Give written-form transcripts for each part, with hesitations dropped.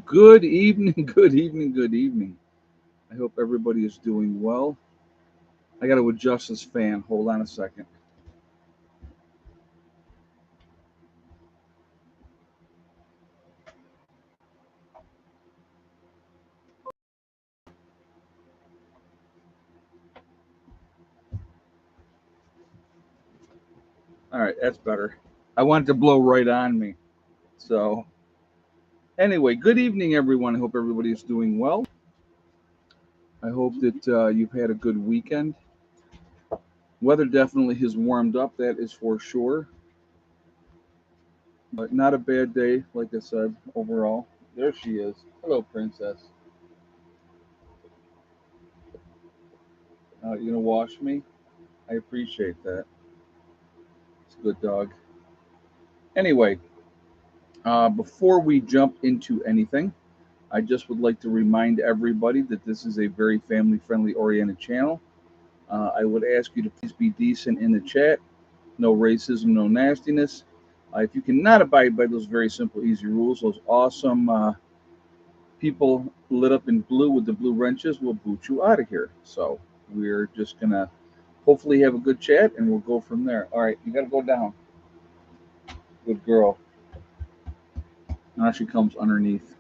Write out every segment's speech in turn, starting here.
Good evening, good evening, good evening. I hope everybody is doing well. I got to adjust this fan. Hold on a second. All right, that's better. I want it to blow right on me. So, anyway, good evening, everyone. I hope everybody is doing well. I hope that you've had a good weekend. Weather definitely has warmed up, that is for sure. But not a bad day, like I said, overall. There she is. Hello, Princess. You gonna wash me? I appreciate that. It's a good dog. Anyway, before we jump into anything, I just would like to remind everybody that this is a very family friendly oriented channel. I would ask you to please be decent in the chat. No racism, no nastiness. If you cannot abide by those very simple, easy rules, those awesome people lit up in blue with the blue wrenches will boot you out of here. So we're just going to hopefully have a good chat and we'll go from there. All right, you got to go down. Good girl. Now she comes underneath.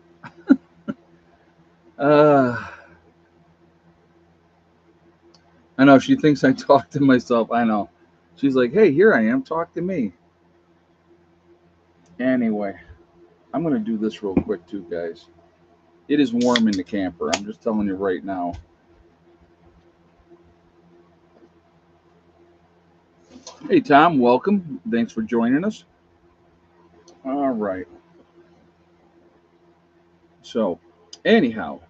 Uh, I know she thinks I talk to myself. I know. She's like, hey, here I am. Talk to me. Anyway, I'm going to do this real quick, too, guys. It is warm in the camper. I'm just telling you right now. Hey, Tom, welcome. Thanks for joining us. All right. So, anyhow,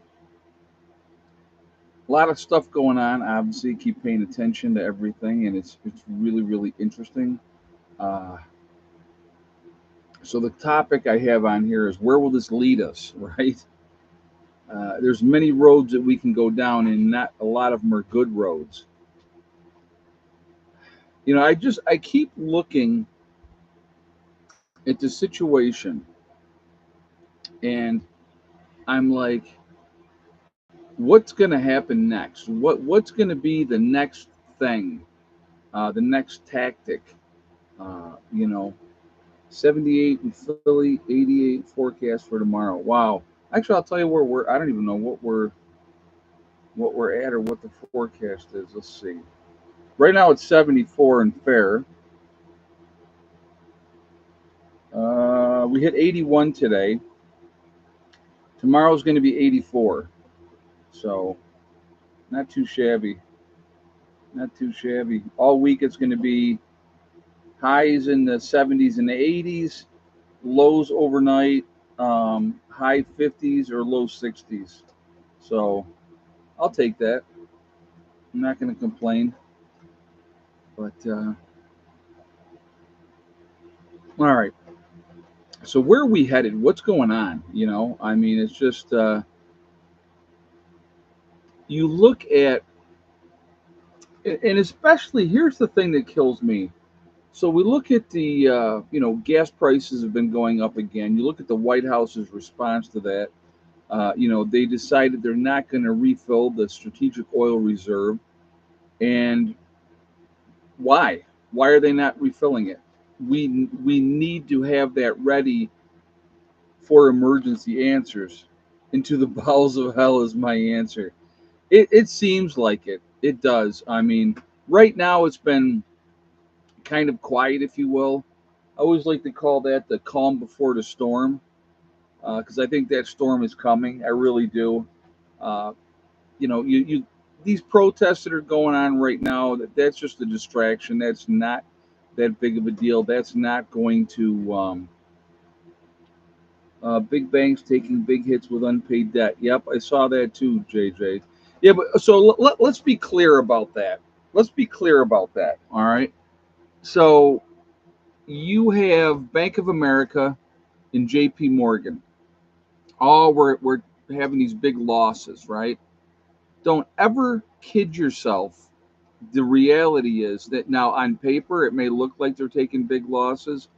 a lot of stuff going on. Obviously, keep paying attention to everything, and it's really really interesting. Uh, so the topic I have on here is where will this lead us, right? There's many roads that we can go down, and not a lot of them are good roads. I keep looking at the situation, and I'm like, what's going to happen next? What's going to be the next thing, the next tactic? You know, 78 in Philly, 88 forecast for tomorrow. Wow. Actually, I'll tell you where we're. I don't even know what we're at or what the forecast is. Let's see. Right now it's 74 and fair. We hit 81 today. Tomorrow's going to be 84. So not too shabby. Not too shabby. All week it's going to be highs in the 70s and the 80s, lows overnight, high 50s or low 60s. So I'll take that. I'm not going to complain. But all right. So where are we headed? What's going on? I mean, it's just you look at, and especially here's the thing that kills me. So we look at the, gas prices have been going up again. You look at the White House's response to that. They decided they're not going to refill the strategic oil reserve. And why? Why are they not refilling it? We need to have that ready for emergency answers. Into the bowels of hell is my answer. It seems like it. It does. I mean, right now it's been kind of quiet, if you will. I always like to call that the calm before the storm, because I think that storm is coming. I really do. Uh, you these protests that are going on right now, that's just a distraction. That's not that big of a deal. That's not going to big banks taking big hits with unpaid debt. Yep, I saw that too, JJ. Yeah, but so let's be clear about that. Let's be clear about that. All right. So you have Bank of America and JP Morgan. All we're having these big losses, right? Don't ever kid yourself. The reality is that now on paper it may look like they're taking big losses,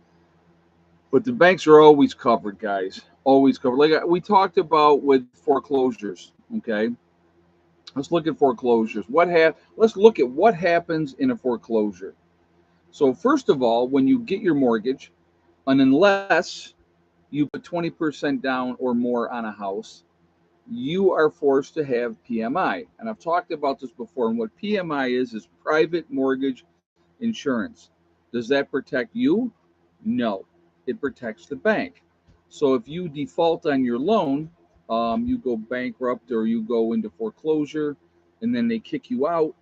But the banks are always covered, guys. Always covered. Like we talked about with foreclosures. Okay, let's look at foreclosures. Let's look at what happens in a foreclosure. So first of all, when you get your mortgage, and unless you put 20% down or more on a house, you are forced to have PMI. And I've talked about this before. And what PMI is private mortgage insurance. Does that protect you? No, it protects the bank. So if you default on your loan, you go bankrupt or you go into foreclosure, and then they kick you out,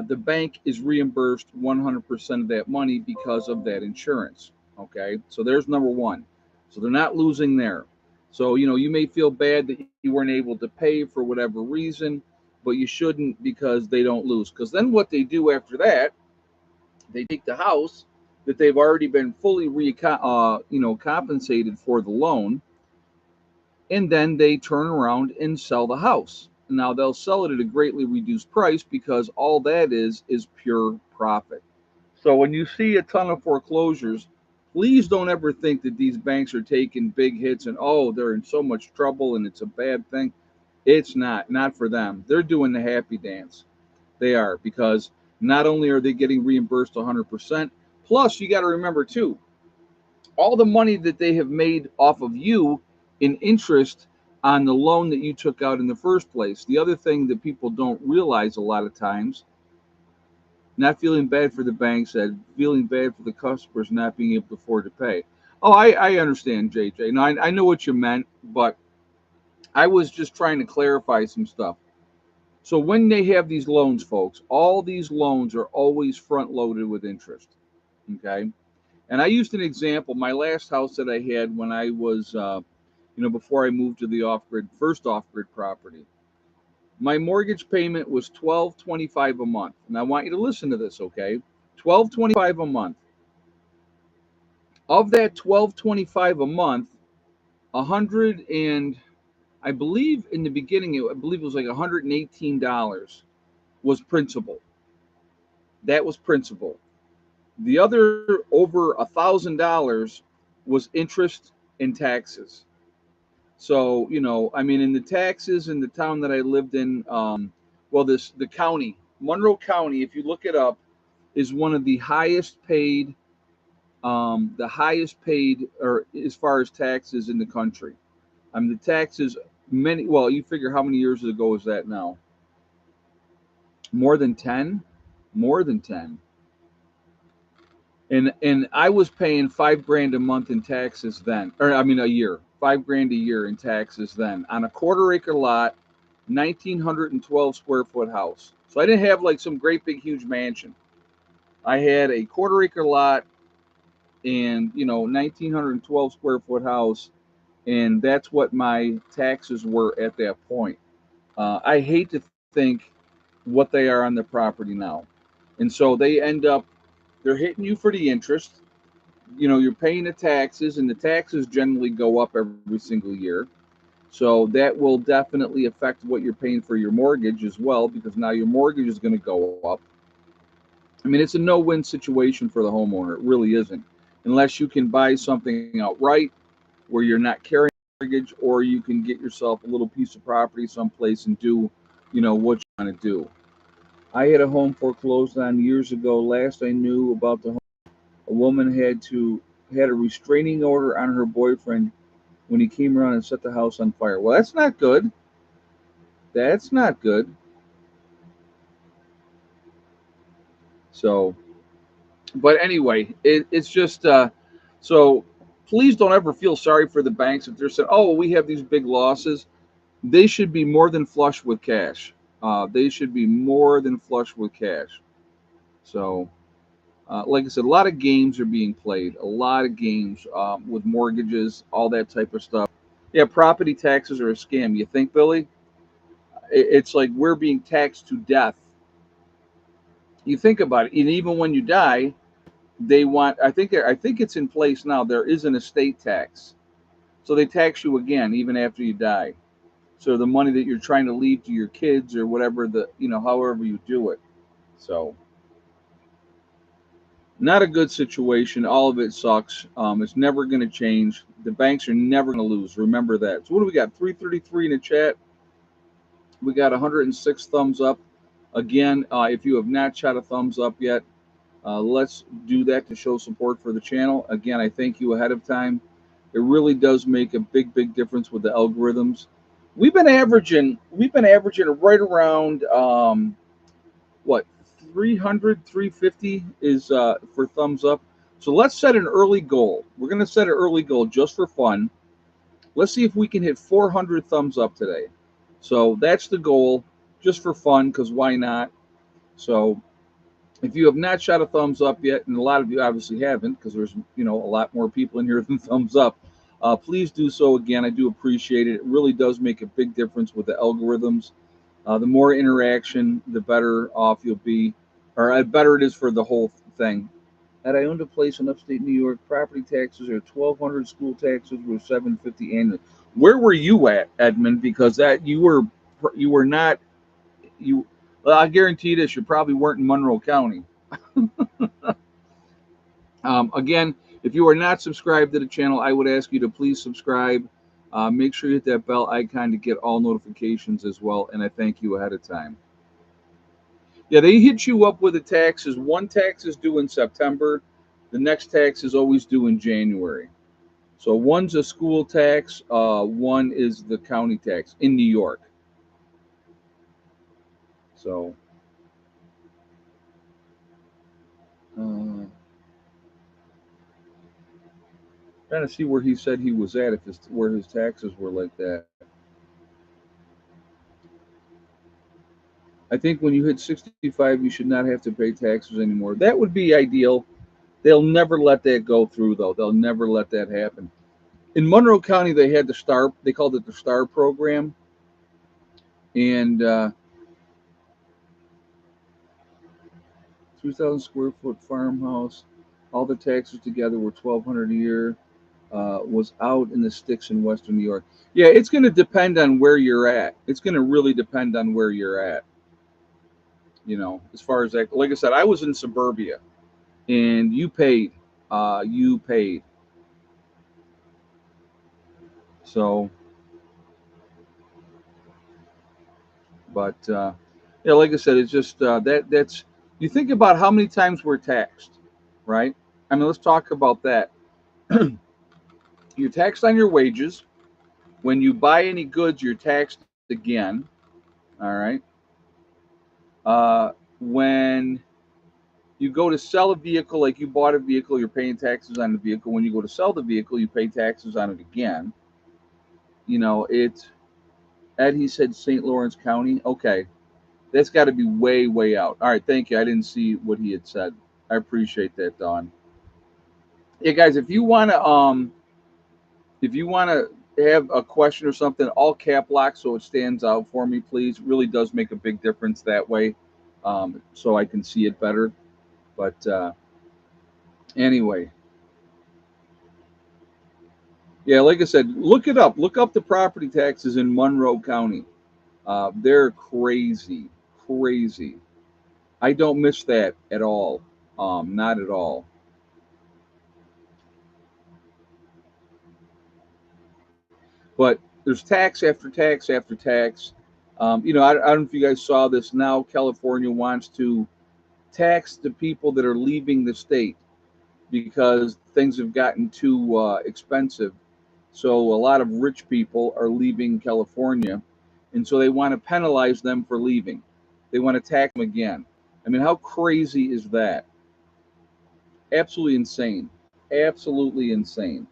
the bank is reimbursed 100% of that money because of that insurance. Okay, so there's number one. So they're not losing there. So, you may feel bad that you weren't able to pay for whatever reason, but you shouldn't, because they don't lose. Because then what they do after that, they take the house that they've already been fully compensated for the loan, and then they turn around and sell the house. Now they'll sell it at a greatly reduced price, because all that is pure profit. So when you see a ton of foreclosures, please don't ever think that these banks are taking big hits and, oh, they're in so much trouble and it's a bad thing. It's not for them. They're doing the happy dance. They are, because not only are they getting reimbursed 100%, plus you got to remember too, all the money that they have made off of you in interest on the loan that you took out in the first place. The other thing that people don't realize a lot of times, not feeling bad for the banks, and feeling bad for the customers not being able to afford to pay. Oh, I understand, JJ. No, I know what you meant, but I was just trying to clarify some stuff. So when they have these loans, folks, all these loans are always front loaded with interest. Okay. And I used an example. My last house that I had when I was, before I moved to the first off grid property, my mortgage payment was $12.25 a month. And I want you to listen to this, okay? $12.25 a month. Of that $12.25 a month, 100 and I believe in the beginning, I believe it was like $118 was principal. That was principal. The other over $1,000 was interest and taxes. So, I mean, in the taxes in the town that I lived in, the county, Monroe County, if you look it up, is one of the highest paid, or as far as taxes in the country. I mean, the taxes, you figure how many years ago is that now? More than 10? More than 10. And I was paying 5 grand a month in taxes then, or I mean a year, 5 grand a year in taxes then on a quarter acre lot, 1,912 square foot house. So I didn't have like some great big huge mansion. I had a quarter acre lot and 1,912 square foot house, and that's what my taxes were at that point. I hate to think what they are on the property now, and so they're hitting you for the interest. You're paying the taxes, and the taxes generally go up every single year. So that will definitely affect what you're paying for your mortgage as well, because now your mortgage is going to go up. I mean, it's a no-win situation for the homeowner. It really isn't, unless you can buy something outright where you're not carrying a mortgage, or you can get yourself a little piece of property someplace and do, what you want to do. I had a home foreclosed on years ago. Last I knew about the home, a woman had a restraining order on her boyfriend when he came around and set the house on fire. Well, that's not good. That's not good. So, but anyway, it's just so. Please don't ever feel sorry for the banks if they're saying, "Oh, we have these big losses." They should be more than flush with cash. They should be more than flush with cash. So, like I said, a lot of games are being played. A lot of games with mortgages, all that type of stuff. Yeah, property taxes are a scam. You think, Billy? It's like we're being taxed to death. You think about it, and even when you die, they want. I think it's in place now. There is an estate tax, so they tax you again even after you die. So the money that you're trying to leave to your kids or whatever, however you do it. So Not a good situation. All of it sucks. It's never going to change. The banks are never going to lose. Remember that. So what do we got? 333 in the chat. We got 106 thumbs up. Again, if you have not shot a thumbs up yet, let's do that to show support for the channel. Again, I thank you ahead of time. It really does make a big difference with the algorithms. We've been averaging right around what 300, 350 is for thumbs up. So let's set an early goal. We're going to set an early goal just for fun. Let's see if we can hit 400 thumbs up today. So that's the goal, just for fun, because why not? So if you have not shot a thumbs up yet, and a lot of you obviously haven't, because there's a lot more people in here than thumbs up, please do so. Again, I do appreciate it. It really does make a big difference with the algorithms. The more interaction, the better off you'll be, or better it is for the whole thing. Had I owned a place in upstate New York, property taxes are 1,200, school taxes were 750 annually. Where were you at, Edmund? Because that you were not you. Well, I guarantee this: you probably weren't in Monroe County. Again, if you are not subscribed to the channel, I would ask you to please subscribe. Make sure you hit that bell icon to get all notifications as well, and I thank you ahead of time. Yeah, they hit you up with the taxes. One tax is due in September. The next tax is always due in January. So one's a school tax, one is the county tax in New York. So, trying to see where he said he was at, where his taxes were like that. I think when you hit 65, you should not have to pay taxes anymore. That would be ideal. They'll never let that go through, though. They'll never let that happen. In Monroe County, they had the STAR. They called it the STAR program, and 2,000 square foot farmhouse. All the taxes together were 1,200 a year. Was out in the sticks in Western New York. Yeah, it's going to depend on where you're at. It's going to really depend on where you're at. As far as that, like I said, I was in suburbia, and you paid. You paid. So, but yeah, like I said, it's just that's you think about how many times we're taxed, right? I mean, let's talk about that. You're taxed on your wages. When you buy any goods, you're taxed again. All right. When you go to sell a vehicle, like you bought a vehicle, you're paying taxes on the vehicle. When you go to sell the vehicle, you pay taxes on it again. It's Ed, he said St. Lawrence County. Okay. That's got to be way out. All right. Thank you. I didn't see what he had said. I appreciate that, Don. Yeah, guys, if you want to have a question or something, all cap lock so it stands out for me, please. It really does make a big difference that way, so I can see it better. But anyway, yeah, like I said, look it up. Look up the property taxes in Monroe County. They're crazy, crazy. I don't miss that at all. Not at all. But there's tax after tax after tax. I don't know if you guys saw this. Now California wants to tax the people that are leaving the state because things have gotten too expensive. So a lot of rich people are leaving California, and so they want to penalize them for leaving. They want to tax them again. I mean, how crazy is that? Absolutely insane. Absolutely insane.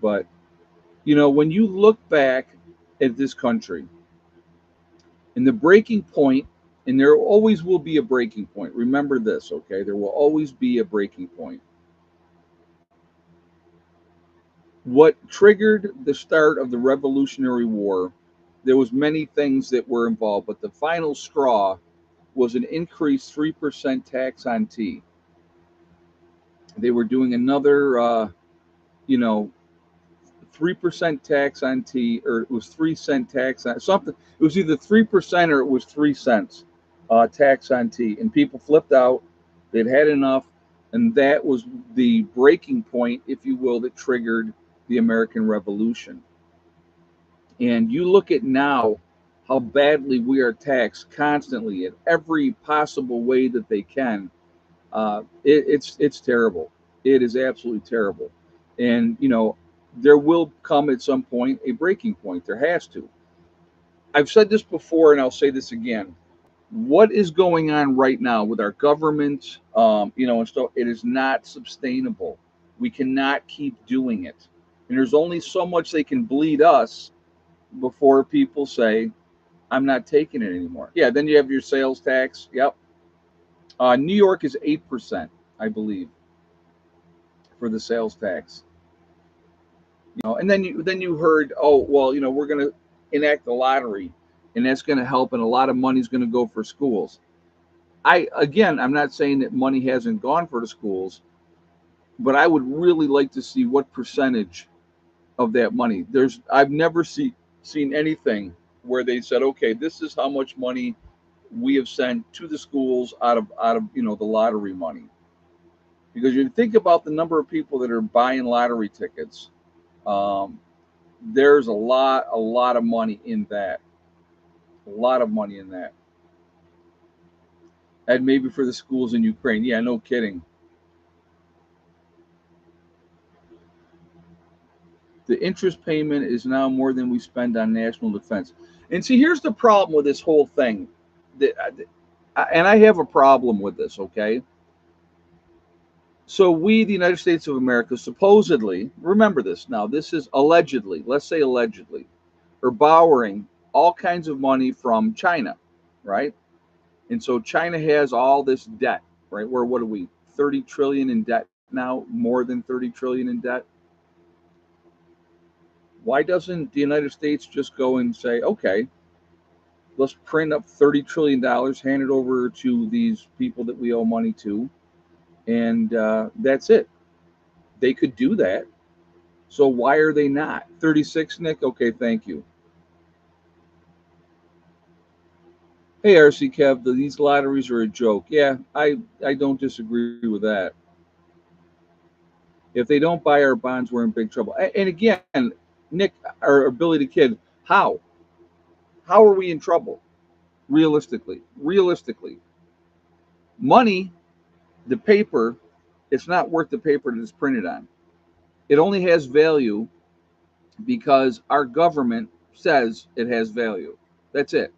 But when you look back at this country, and the breaking point, and there always will be a breaking point. Remember this, okay? There will always be a breaking point. What triggered the start of the Revolutionary War, there was many things that were involved, but the final straw was an increased 3% tax on tea. They were doing another, you know, 3% tax on tea, or it was 3 cent tax on something. It was either 3% or it was 3 cents. tax on tea, and people flipped out. They'd had enough, and that was the breaking point, if you will, that triggered the American Revolution. And you look at now how badly we are taxed constantly in every possible way that they can. It's terrible. It is absolutely terrible. And there will come at some point a breaking point. There has to. I've said this before, and I'll say this again. What is going on right now with our government, and so it is not sustainable. We cannot keep doing it, and there's only so much they can bleed us before people say, "I'm not taking it anymore." Yeah, then you have your sales tax. Yep, New York is 8%, I believe, for the sales tax. And then you heard, oh well, we're going to enact the lottery, and that's going to help, and a lot of money's going to go for schools. I'm not saying that money hasn't gone for the schools, but I would really like to see what percentage of that money. I've never seen anything where they said, okay, this is how much money we have sent to the schools out of the lottery money. Because you think about the number of people that are buying lottery tickets, um, there's a lot of money in that, a lot of money in that, and maybe for the schools in Ukraine. Yeah, no kidding. The interest payment is now more than we spend on national defense. And see, here's the problem with this whole thing. And I have a problem with this, okay? So we, the United States of America, supposedly, remember this now, this is allegedly, let's say allegedly, are borrowing all kinds of money from China, right? And so China has all this debt, right? Where what are we, 30 trillion in debt now, more than 30 trillion in debt? Why doesn't the United States just go and say, okay, let's print up $30 trillion, hand it over to these people that we owe money to, and that's it. They could do that. So why are they not? 36, Nick? Okay, thank you. Hey, RC Kev, these lotteries are a joke. Yeah, I don't disagree with that. If they don't buy our bonds, we're in big trouble. And again, Nick, our Billy the Kid, how? How are we in trouble? Realistically. Money, the paper, it's not worth the paper that it's printed on. It only has value because our government says it has value. That's it.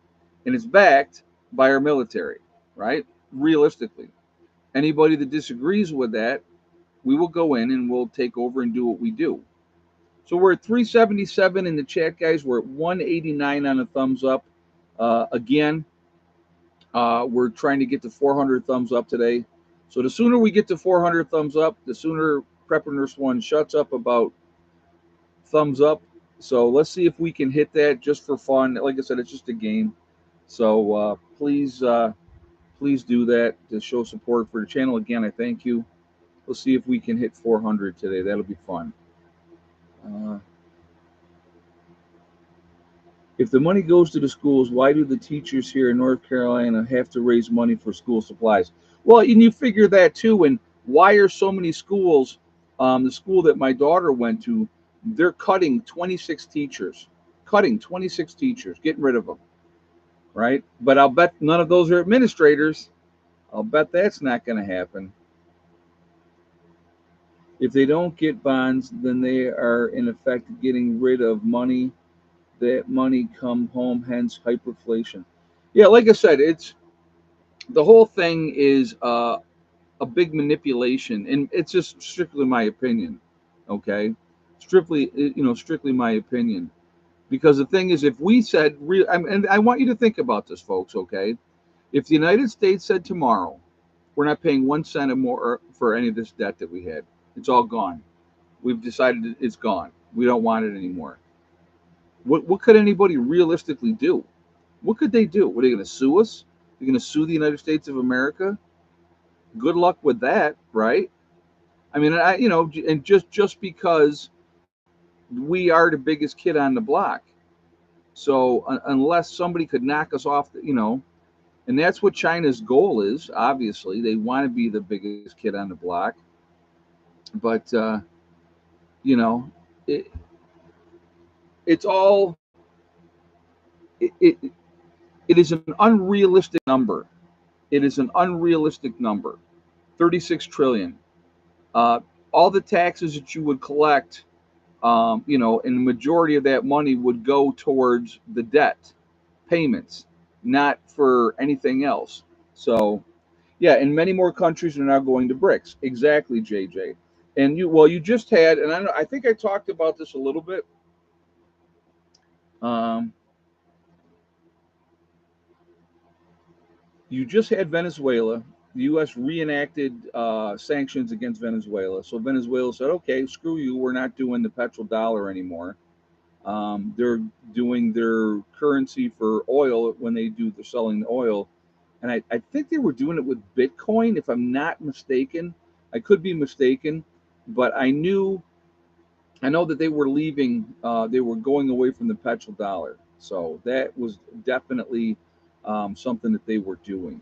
And it's backed by our military, right? Realistically. Anybody that disagrees with that, we will go in and we'll take over and do what we do. So we're at 377 in the chat, guys. We're at 189 on a thumbs up. Again, we're trying to get to 400 thumbs up today. So the sooner we get to 400 thumbs up, the sooner Prepper Nurse One shuts up about thumbs up. So let's see if we can hit that just for fun. Like I said, it's just a game. So please do that to show support for the channel. Again, I thank you. We'll see if we can hit 400 today. That'll be fun. If the money goes to the schools, why do the teachers here in North Carolina have to raise money for school supplies? Well, and you figure that too. And why are so many schools, the school that my daughter went to, they're cutting 26 teachers, getting rid of them, right? But I'll bet none of those are administrators. I'll bet that's not going to happen. If they don't get bonds, then they are in effect getting rid of money. That money come home, hence hyperinflation. Yeah, like I said, it's the whole thing is a big manipulation, and it's just strictly my opinion. Okay, strictly my opinion. Because the thing is, if we said real, and I want you to think about this, folks. Okay, if the United States said tomorrow, we're not paying 1 cent or more for any of this debt that we had, it's all gone. We've decided it's gone. We don't want it anymore. What could anybody realistically do? What could they do? Were they going to sue us? They're going to sue the United States of America? Good luck with that, right? I mean, and just because we are the biggest kid on the block, so unless somebody could knock us off, And that's what China's goal is. Obviously, they want to be the biggest kid on the block. But you know, it, it's all it, it it is an unrealistic number. It is an unrealistic number. 36 trillion. Uh, all the taxes that you would collect, and the majority of that money would go towards the debt payments, not for anything else. So, yeah, and many more countries are now going to BRICS. Exactly, JJ. And you just had, and I think I talked about this a little bit. Um, you just had Venezuela. The U.S. reenacted sanctions against Venezuela. So Venezuela said, "Okay, screw you. We're not doing the petrodollar anymore. They're doing their currency for oil when they do the selling the oil." And I think they were doing it with Bitcoin, if I'm not mistaken. I could be mistaken, but I know that they were leaving. They were going away from the petrodollar. So that was definitely something that they were doing.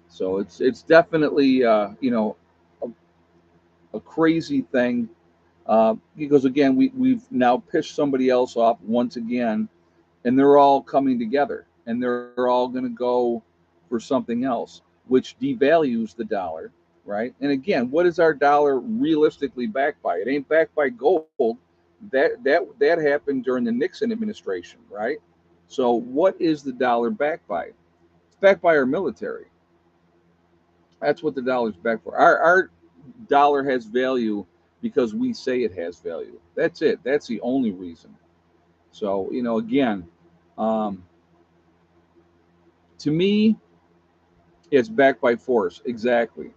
So it's definitely a, a crazy thing, because again we've now pissed somebody else off once again, and they're all coming together, and they're all going to go for something else, which devalues the dollar, right? And again, what is our dollar realistically backed by? It ain't backed by gold. That happened during the Nixon administration, right? So what is the dollar backed by? It's backed by our military. That's what the dollar's backed for. Our dollar has value because we say it has value. That's it. That's the only reason. So, again, um, to me, it's backed by force. Exactly.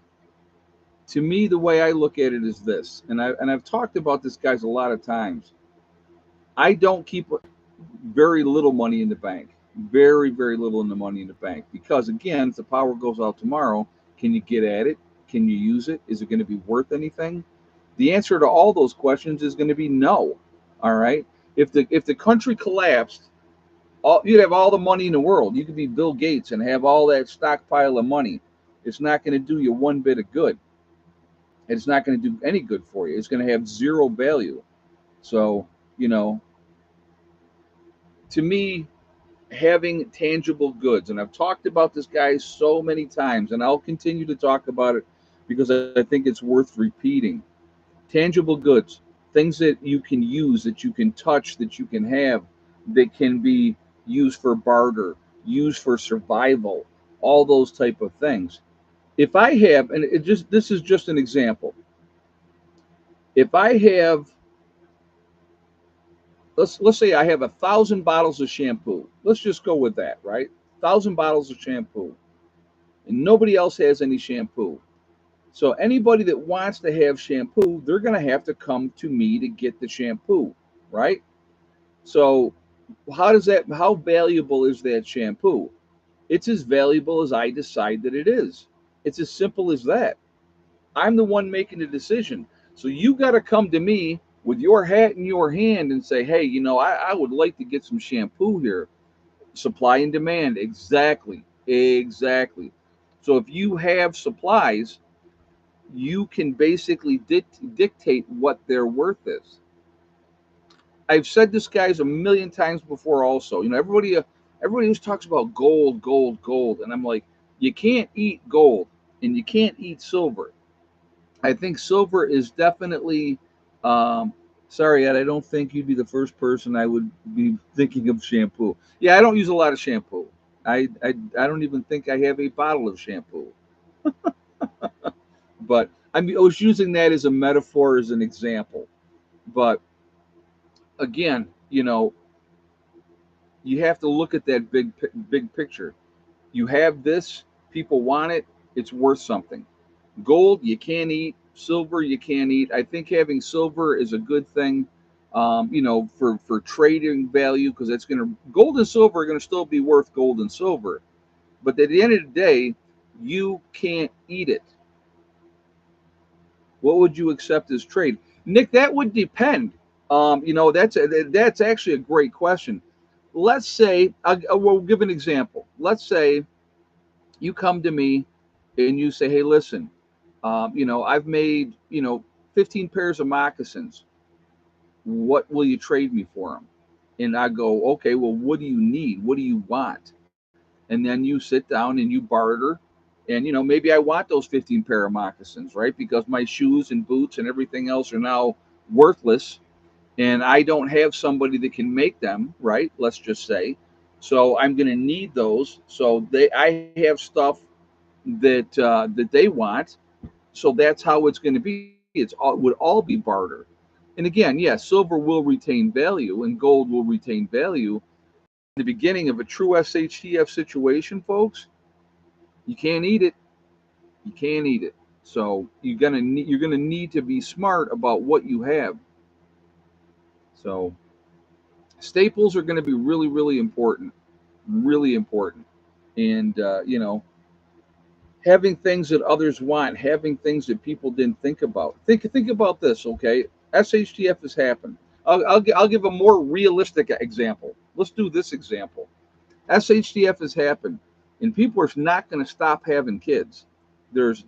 To me, the way I look at it is this, and I've talked about this, guys, a lot of times. I don't keep very little money in the bank, very very little in the money in the bank, because again, if the power goes out tomorrow, can you get at it? Can you use it? Is it going to be worth anything? The answer to all those questions is going to be no. All right. If the country collapsed, you'd have all the money in the world. You could be Bill Gates and have all that stockpile of money. It's not going to do you one bit of good. It's not going to do any good for you. It's going to have zero value. So, you know, to me, having tangible goods, and I've talked about this, guys, so many times, and I'll continue to talk about it because I think it's worth repeating. Tangible goods, things that you can use, that you can touch, that you can have, that can be used for barter, used for survival, all those type of things. If I have, and this is just an example. If I have, let's say I have 1,000 bottles of shampoo. Let's just go with that, right? 1,000 bottles of shampoo, and nobody else has any shampoo. So anybody that wants to have shampoo, they're going to have to come to me to get the shampoo, right? So how valuable is that shampoo? It's as valuable as I decide that it is. It's as simple as that. I'm the one making the decision. So you got to come to me with your hat in your hand and say, hey, I would like to get some shampoo here. Supply and demand. Exactly. Exactly. So if you have supplies, you can basically dictate what their worth is. I've said this, guys, a million times before. Also, everybody always talks about gold, gold, gold, and I'm like, you can't eat gold and you can't eat silver. I think silver is definitely. Um, sorry, Ed, I don't think you'd be the first person I would be thinking of shampoo. Yeah, I don't use a lot of shampoo. I don't even think I have a bottle of shampoo. But I was using that as a metaphor, as an example. But again, you have to look at that big picture. You have this, people want it, it's worth something. Gold you can't eat, silver you can't eat. I think having silver is a good thing, for trading value, because it's going to gold and silver are going to still be worth gold and silver. But at the end of the day, you can't eat it. What would you accept as trade, Nick? That would depend. That's actually a great question. Let's say we'll give an example. Let's say You come to me and you say, hey, listen, I've made, 15 pairs of moccasins. What will you trade me for them? And I go, okay, well, what do you need? What do you want? And then you sit down and you barter. And, maybe I want those 15 pair of moccasins, right? Because my shoes and boots and everything else are now worthless. And I don't have somebody that can make them, right? Let's just say. So I'm going to need those. So I have stuff that they want. So that's how it's going to be. Would all be barter. And again, yes, silver will retain value and gold will retain value. In the beginning of a true SHTF situation, folks, you can't eat it. You can't eat it. So you're gonna need to be smart about what you have. So staples are going to be really, really important. And having things that others want, having things that people didn't think about. Think about this, okay? SHTF has happened. I'll give a more realistic example. Let's do this example. SHTF has happened, and people are not going to stop having kids. There's,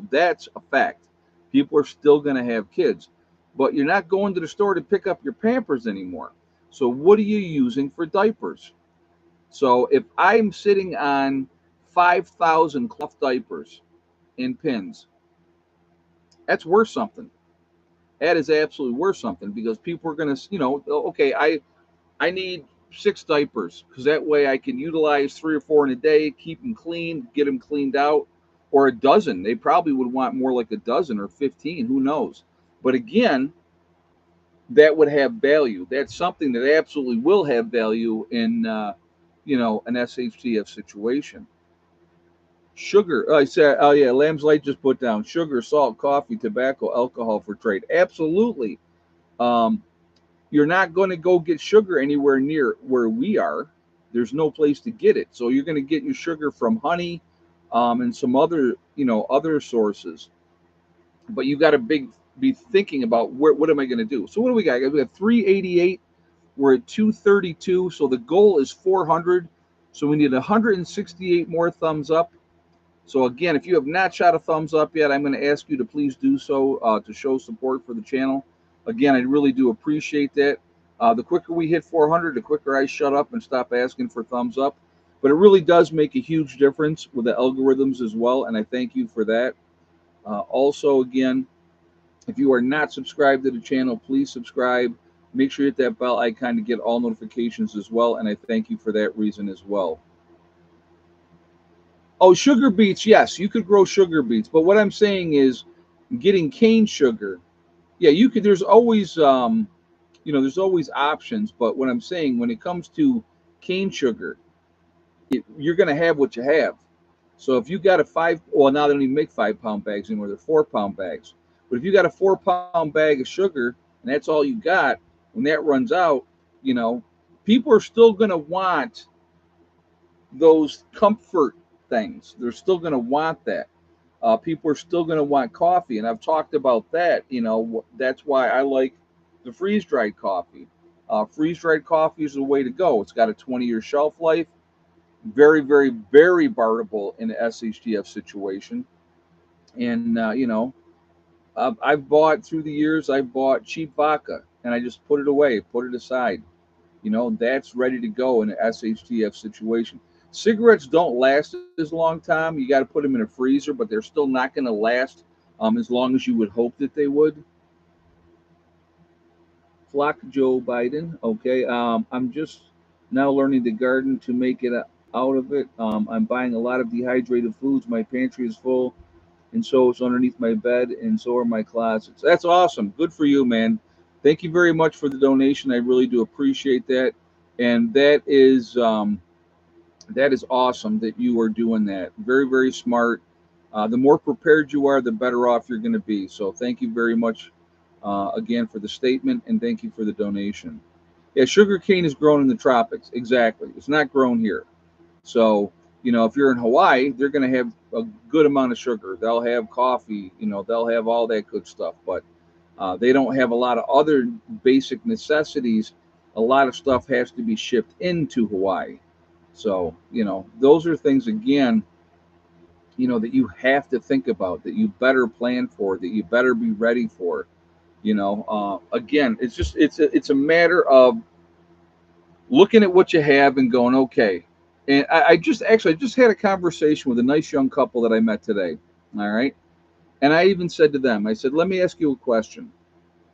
that's a fact. People are still going to have kids, but you're not going to the store to pick up your Pampers anymore. So what are you using for diapers? So if I'm sitting on 5,000 cloth diapers in pins, that's worth something. That is absolutely worth something because people are going to, okay, I need 6 diapers because that way I can utilize 3 or 4 in a day, keep them clean, get them cleaned out, or a dozen. They probably would want more like a dozen or 15. Who knows? But again, that would have value. That's something that absolutely will have value in, an SHTF situation. Sugar. I said, oh yeah, Lamb's Light just put down sugar, salt, coffee, tobacco, alcohol for trade. Absolutely. Um, you're not going to go get sugar anywhere near where we are. There's no place to get it. So you're going to get your sugar from honey, and some other, other sources. But you got to be thinking about what am I going to do? So what do we got? We have 388. We're at 232. So the goal is 400. So we need 168 more thumbs up. So again, if you have not shot a thumbs up yet, I'm going to ask you to please do so to show support for the channel. Again, I really do appreciate that. The quicker we hit 400, the quicker I shut up and stop asking for thumbs up. But it really does make a huge difference with the algorithms as well, and I thank you for that. Also, again, if you are not subscribed to the channel, please subscribe. Make sure you hit that bell icon to get all notifications as well, and I thank you for that reason as well. Oh, sugar beets, yes, you could grow sugar beets, but what I'm saying is getting cane sugar. Yeah, you could. There's always options. But what I'm saying, when it comes to cane sugar, you're going to have what you have. So if you got a well, now they don't even make 5 pound bags anymore; they're 4 pound bags. But if you got a 4 pound bag of sugar and that's all you got, when that runs out, you know, people are still going to want those comfort things. They're still going to want that. People are still going to want coffee, and I've talked about that. That's why I like the freeze dried coffee. Freeze dried coffee is the way to go. It's got a 20-year shelf life. Very, very, very barterable in an SHTF situation. And I've bought through the years. I've bought cheap vodka, and I just put it away, put it aside. That's ready to go in an SHTF situation. Cigarettes don't last as long, Tom. You got to put them in a freezer, but they're still not going to last as long as you would hope that they would. Flock Joe Biden. Okay. I'm just now learning the garden to make it out of it. I'm buying a lot of dehydrated foods. My pantry is full, and so it's underneath my bed, and so are my closets. That's awesome. Good for you, man. Thank you very much for the donation. I really do appreciate that, and that is awesome that you are doing that. Very, very smart. The more prepared you are, the better off you're going to be. So thank you very much again for the statement, and thank you for the donation. Yeah, sugar cane is grown in the tropics. Exactly. It's not grown here. So, if you're in Hawaii, they're going to have a good amount of sugar. They'll have coffee, they'll have all that good stuff. But they don't have a lot of other basic necessities. A lot of stuff has to be shipped into Hawaii. So, those are things, again, that you have to think about, that you better plan for, that you better be ready for. Again, it's a matter of looking at what you have and going, okay. And I just had a conversation with a nice young couple that I met today. All right. And I even said to them, I said, let me ask you a question.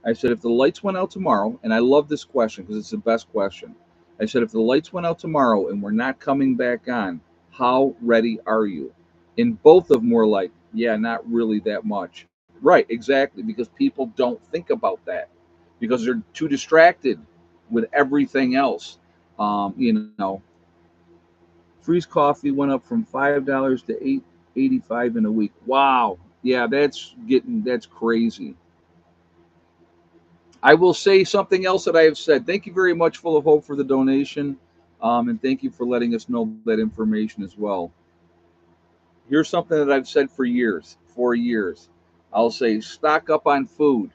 I said, if the lights went out tomorrow, and I love this question because it's the best question. I said, if the lights went out tomorrow and we're not coming back on, how ready are you? And both of them were like, yeah, not really that much. Right, exactly, because people don't think about that because they're too distracted with everything else. You know, Freeze coffee went up from $5 to $8.85 in a week. Wow. Yeah, that's crazy. I will say something else that I have said. Thank you very much, Full of Hope, for the donation, and thank you for letting us know that information as well. Here's something that I've said for years. For years, I'll say stock up on food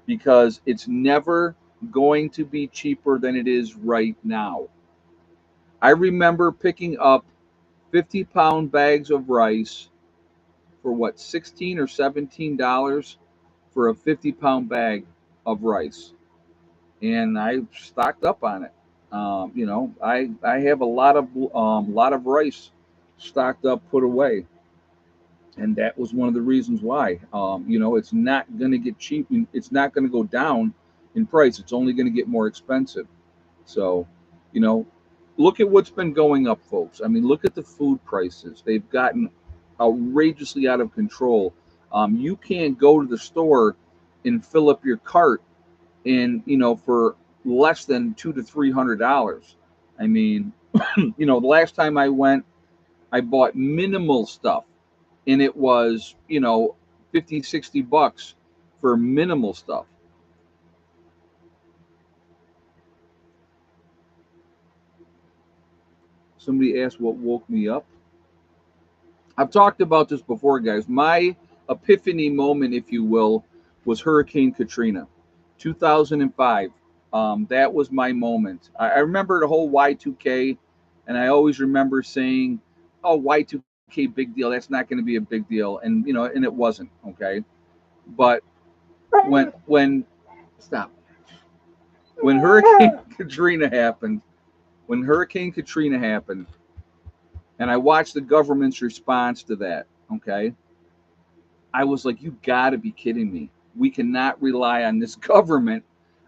because it's never going to be cheaper than it is right now. I remember picking up 50-pound bags of rice for what, 16 or $17 for a 50-pound bag of rice, and I stocked up on it. I have a lot of rice stocked up, put away, and that was one of the reasons why. It's not going to get cheap. It's not going to go down in price. It's only going to get more expensive. So, you know, look at what's been going up, folks. I mean, look at the food prices. They've gotten outrageously out of control. You can't go to the store and fill up your cart in for less than $200 to $300. I mean, the last time I went, I bought minimal stuff, and it was 50-60 bucks for minimal stuff. Somebody asked what woke me up. I've talked about this before, guys. My epiphany moment, if you will, was Hurricane Katrina, 2005. That was my moment. I remember the whole Y2K, and I always remember saying, "Oh, Y2K, big deal. That's not going to be a big deal," and it wasn't. Okay, but when stop when Hurricane Katrina happened, when Hurricane Katrina happened, and I watched the government's response to that. Okay, I was like, you got to be kidding me. We cannot rely on this government.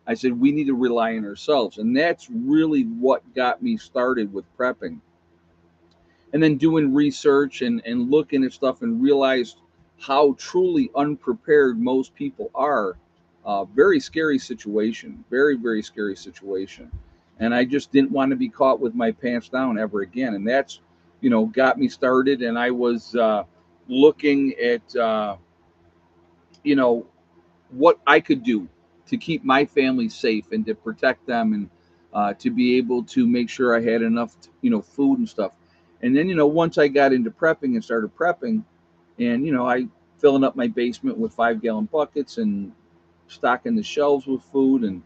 I said, we need to rely on ourselves. And that's really what got me started with prepping. And then doing research and looking at stuff and realized how truly unprepared most people are. Very scary situation. Very, very scary situation. And I just didn't want to be caught with my pants down ever again. And that's, got me started. And I was looking at, you know, what I could do to keep my family safe and to protect them and to be able to make sure I had enough, food and stuff. And then, once I got into prepping and started prepping, and I filling up my basement with 5 gallon buckets and stocking the shelves with food, and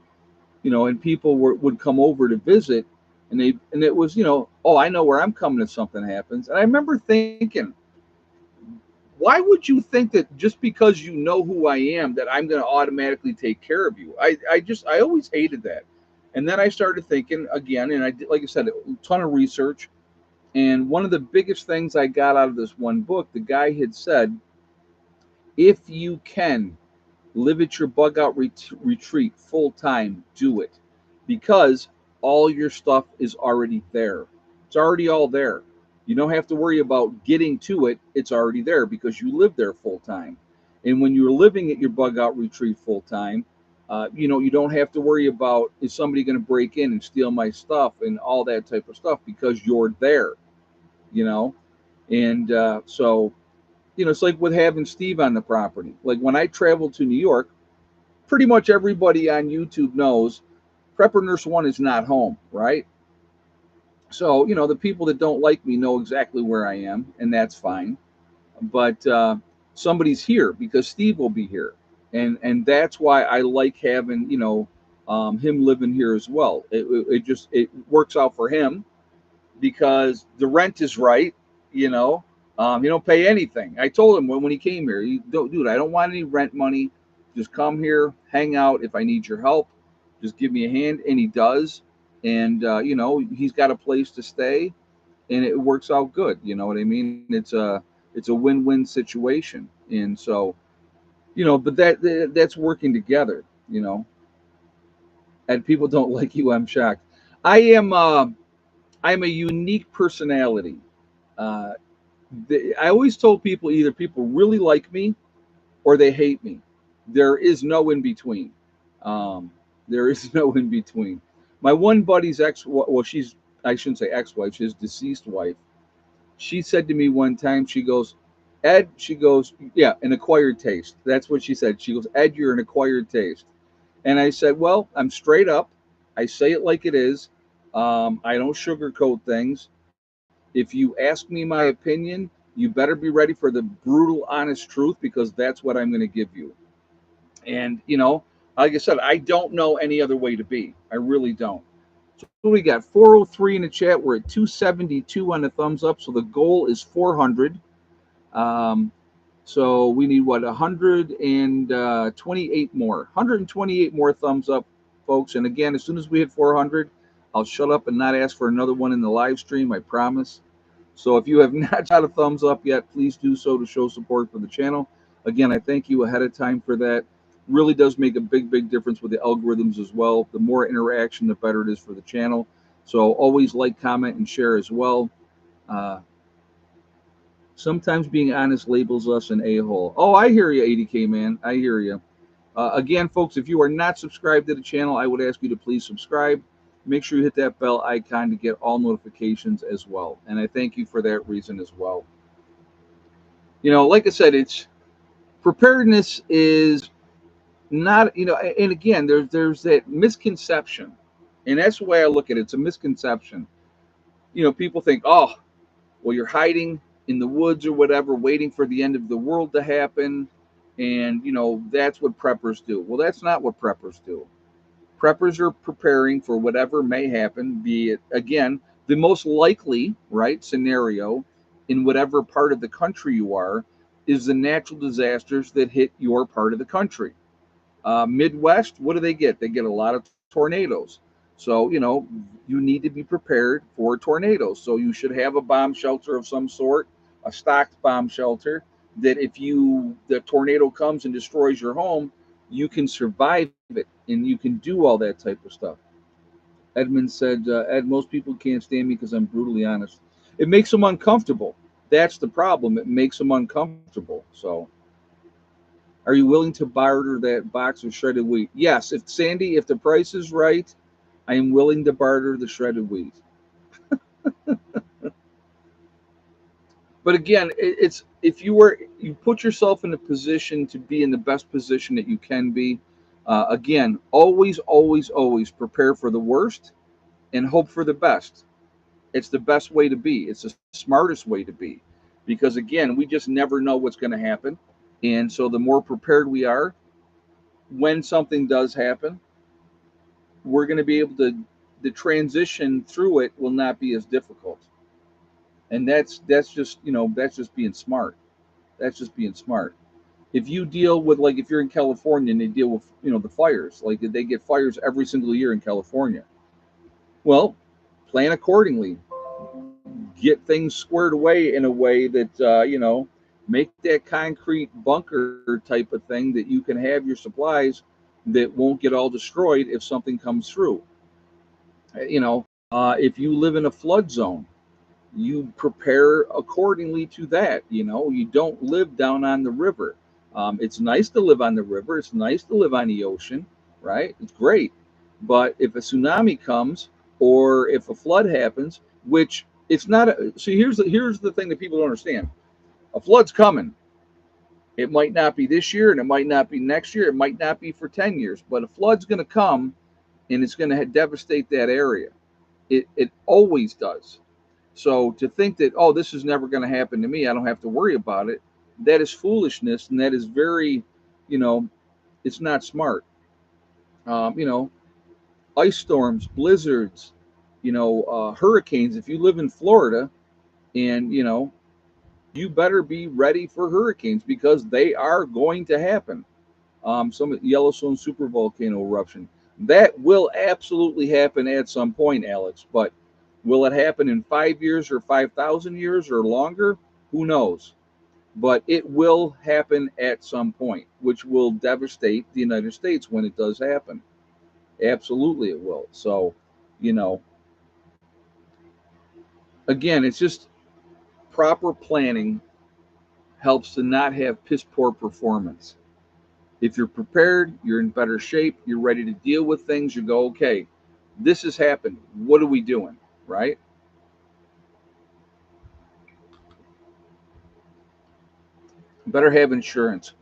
people would come over to visit, and it was, oh, I know where I'm coming if something happens. And I remember thinking, why would you think that just because you know who I am that I'm going to automatically take care of you? I always hated that. And then I started thinking again, and I did, like I said, a ton of research. And one of the biggest things I got out of this one book, the guy had said, if you can live at your bug out retreat full time, do it, because all your stuff is already there. It's already all there. You don't have to worry about getting to it. It's already there because you live there full time. And when you're living at your bug out retreat full time, you don't have to worry about, is somebody going to break in and steal my stuff and all that type of stuff, because you're there. You know, and so it's like with having Steve on the property. Like when I traveled to New York, pretty much everybody on YouTube knows Prepper Nurse One is not home, right? So the people that don't like me know exactly where I am, and that's fine. But somebody's here because Steve will be here, and that's why I like having him living here as well. It works out for him because the rent is right, you know. You don't pay anything. I told him when he came here, you don't, dude, I don't want any rent money. Just come here, hang out. If I need your help, just give me a hand. And he does. And, he's got a place to stay and it works out good. You know what I mean? It's a win-win situation. And so, but that's working together, and people don't like you. I'm shocked. I am, I'm a unique personality. Uh, I always told people either people really like me or they hate me. There is no in between. Um, there is no in between. My one buddy's well, she's, I shouldn't say ex-wife, his deceased wife. She said to me one time, she goes, Ed, she goes, yeah, an acquired taste. That's what she said. She goes, Ed, you're an acquired taste. And I said, well, I'm straight up. I say it like it is. I don't sugarcoat things. If you ask me my opinion, you better be ready for the brutal, honest truth because that's what I'm going to give you. And, like I said, I don't know any other way to be. I really don't. So we got 403 in the chat. We're at 272 on the thumbs up. So the goal is 400. Um, so we need what, 128 more, 128 more thumbs up, folks. And again, as soon as we hit 400, I'll shut up and not ask for another one in the live stream. I promise. So if you have not shot a thumbs up yet, please do so to show support for the channel. Again, I thank you ahead of time for that. Really does make a big, big difference with the algorithms as well. The more interaction, the better it is for the channel. So always like, comment, and share as well. Uh, Sometimes being honest labels us an a-hole. Oh, I hear you, 80K man. I hear you. Again, folks, if you are not subscribed to the channel, I would ask you to please subscribe. Make sure you hit that bell icon to get all notifications as well. And I thank you for that reason as well. Like I said, it's preparedness is not, and again, there's that misconception. And that's the way I look at it. It's a misconception. People think, oh, well, you're hiding in the woods or whatever, waiting for the end of the world to happen. And, that's what preppers do. Well, that's not what preppers do. Preppers are preparing for whatever may happen, be it, again, the most likely, right, scenario in whatever part of the country you are is the natural disasters that hit your part of the country. Midwest, what do they get? They get a lot of tornadoes. So, you need to be prepared for tornadoes. So you should have a bomb shelter of some sort, a stocked bomb shelter that if the tornado comes and destroys your home, you can survive it and you can do all that type of stuff. Edmund said, Ed, most people can't stand me because I'm brutally honest. It makes them uncomfortable. That's the problem. It makes them uncomfortable. So, are you willing to barter that box of shredded wheat? Yes. If Sandy, if the price is right, I am willing to barter the shredded wheat. But again, it's if you put yourself in a position to be in the best position that you can be. Again, always, always, always prepare for the worst and hope for the best. It's the best way to be. It's the smartest way to be, because again, we just never know what's going to happen, and so the more prepared we are, when something does happen, we're going to be able to. The transition through it will not be as difficult, and that's just that's just being smart. That's just being smart. If you deal with, like, if you're in California and they deal with the fires, like they get fires every single year in California, well, plan accordingly. Get things squared away in a way that make that concrete bunker type of thing that you can have your supplies that won't get all destroyed if something comes through. If you live in a flood zone, you prepare accordingly to that. You don't live down on the river. It's nice to live on the river. It's nice to live on the ocean, right? It's great. But if a tsunami comes or if a flood happens, which it's not. See, here's the thing that people don't understand. A flood's coming. It might not be this year, and it might not be next year. It might not be for 10 years, but a flood's going to come, and it's going to devastate that area. It always does. So to think that, oh, this is never going to happen to me, I don't have to worry about it, that is foolishness, and that is very, it's not smart. Um, you know, Ice storms, blizzards, hurricanes. If you live in Florida, and you better be ready for hurricanes because they are going to happen. Some Yellowstone supervolcano eruption. That will absolutely happen at some point, Alex. But will it happen in 5 years or 5,000 years or longer? Who knows? But it will happen at some point, which will devastate the United States when it does happen. Absolutely, it will. So, you know, again, it's just proper planning helps to not have piss poor performance. If you're prepared, you're in better shape, you're ready to deal with things, you go, okay, this has happened. What are we doing? Right? Better have insurance.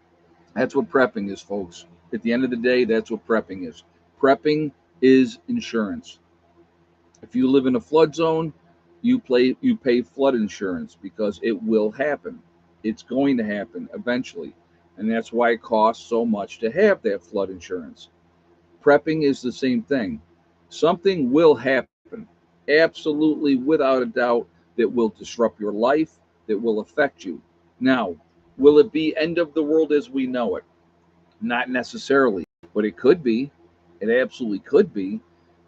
That's what prepping is, folks. At the end of the day, that's what prepping is. Prepping is insurance. If you live in a flood zone, you pay flood insurance because it will happen. It's going to happen eventually. And that's why it costs so much to have that flood insurance. Prepping is the same thing. Something will happen, absolutely without a doubt, that will disrupt your life, that will affect you. Now, will it be end of the world as we know it? Not necessarily, but it could be. It absolutely could be.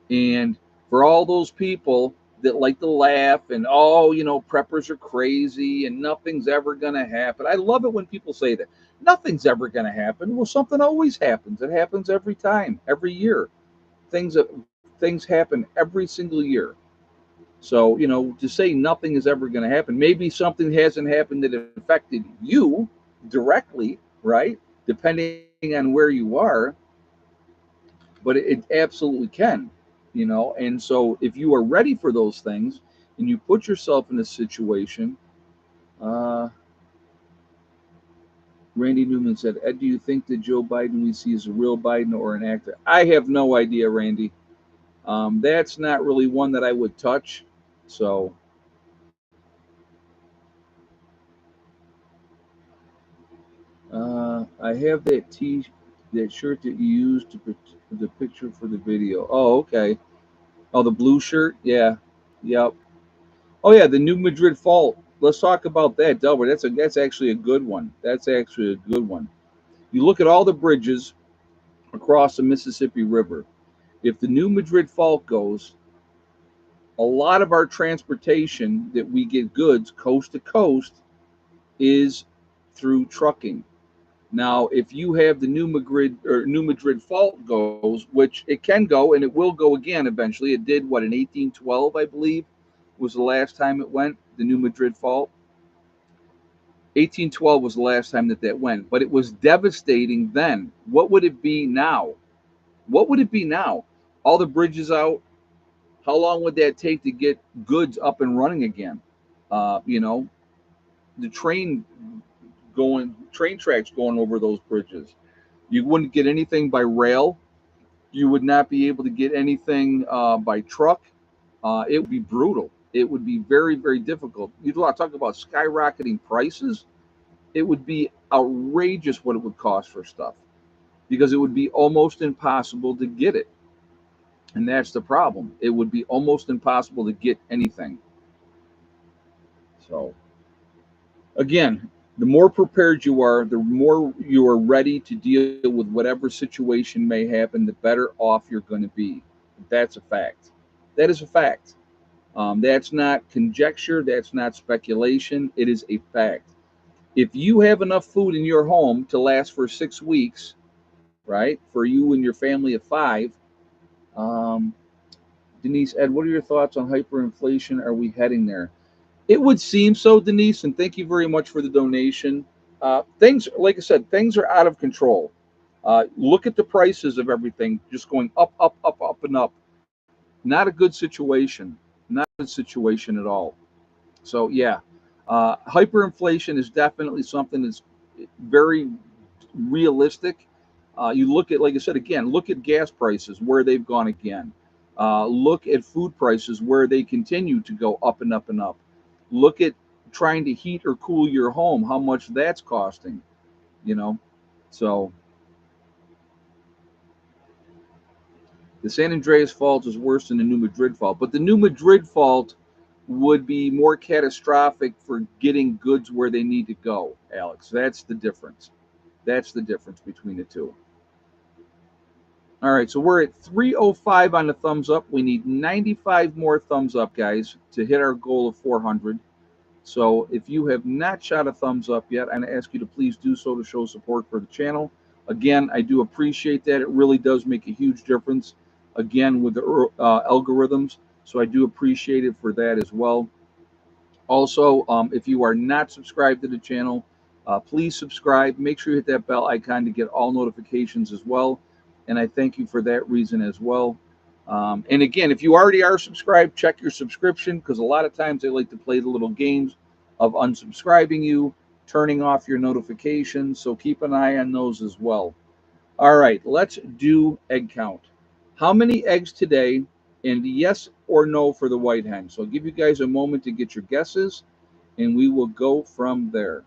And for all those people that like to laugh and, oh, preppers are crazy and nothing's ever going to happen. I love it when people say that. Nothing's ever going to happen. Well, something always happens. It happens every time, every year. Things happen every single year. So, to say nothing is ever going to happen, maybe something hasn't happened that affected you directly, right? Depending on where you are, but it absolutely can, And so, if you are ready for those things and you put yourself in a situation, uh, Randy Newman said, Ed, do you think that Joe Biden we see is a real Biden or an actor? I have no idea, Randy. That's not really one that I would touch. So, I have that shirt that you used to put the picture for the video. Oh, okay. Oh, the blue shirt. Yeah. Yep. Oh yeah, the New Madrid Fault. Let's talk about that, Delbert. That's actually a good one. That's actually a good one. You look at all the bridges across the Mississippi River. If the New Madrid Fault goes, a lot of our transportation that we get goods coast to coast is through trucking. Now, if you have the New Madrid Fault goes, which it can go and it will go again eventually. It did what in 1812, I believe, was the last time it went. The New Madrid Fault. 1812 was the last time that went, but it was devastating then. What would it be now? What would it be now? All the bridges out. How long would that take to get goods up and running again? Uh, you know, the train tracks going over those bridges. You wouldn't get anything by rail. You would not be able to get anything by truck. It would be brutal. It would be very, very difficult. You talk about skyrocketing prices. It would be outrageous what it would cost for stuff because it would be almost impossible to get it. And that's the problem. It would be almost impossible to get anything. So, again, the more prepared you are, the more you are ready to deal with whatever situation may happen, the better off you're going to be. That's a fact. That is a fact. That's not conjecture. That's not speculation. It is a fact. If you have enough food in your home to last for 6 weeks, right, for you and your family of five, um, Denise, Ed, what are your thoughts on hyperinflation? Are we heading there? It would seem so, Denise, and thank you very much for the donation. Things, like I said, things are out of control. Look at the prices of everything just going up, up, up, up, and up. Not a good situation. Not a good situation at all. So, yeah, hyperinflation is definitely something that's very realistic. You look at, like I said, again, look at gas prices where they've gone again. Look at food prices where they continue to go up and up and up. Look at trying to heat or cool your home, how much that's costing, you know. So the San Andreas fault is worse than the New Madrid fault, but the New Madrid fault would be more catastrophic for getting goods where they need to go, Alex. That's the difference. That's the difference between the two. All right, so we're at 305 on the thumbs up. We need 95 more thumbs up, guys, to hit our goal of 400. So if you have not shot a thumbs up yet, I'm going to ask you to please do so to show support for the channel. Again, I do appreciate that. It really does make a huge difference, again, with the algorithms. So I do appreciate it for that as well. Also, if you are not subscribed to the channel, please subscribe. Make sure you hit that bell icon to get all notifications as well. And I thank you for that reason as well. And again, if you already are subscribed, check your subscription, because a lot of times they like to play the little games of unsubscribing you, turning off your notifications. So keep an eye on those as well. All right, let's do egg count. How many eggs today? And yes or no for the white hen. So I'll give you guys a moment to get your guesses, and we will go from there.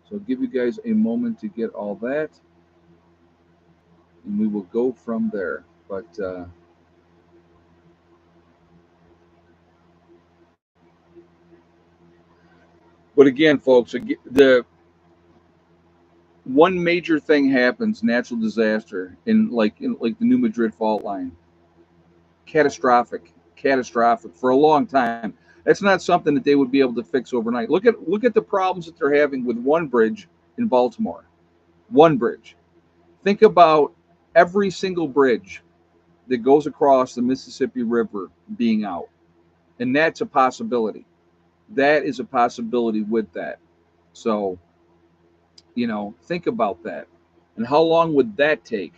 So I'll give you guys a moment to get all that, and we will go from there. But again, folks, the one major thing happens, natural disaster, in like the New Madrid fault line, catastrophic for a long time. That's not something that they would be able to fix overnight. Look at the problems that they're having with one bridge in Baltimore. One bridge. Think about every single bridge that goes across the Mississippi River being out. And that's a possibility. That is a possibility with that. So, think about that. And how long would that take?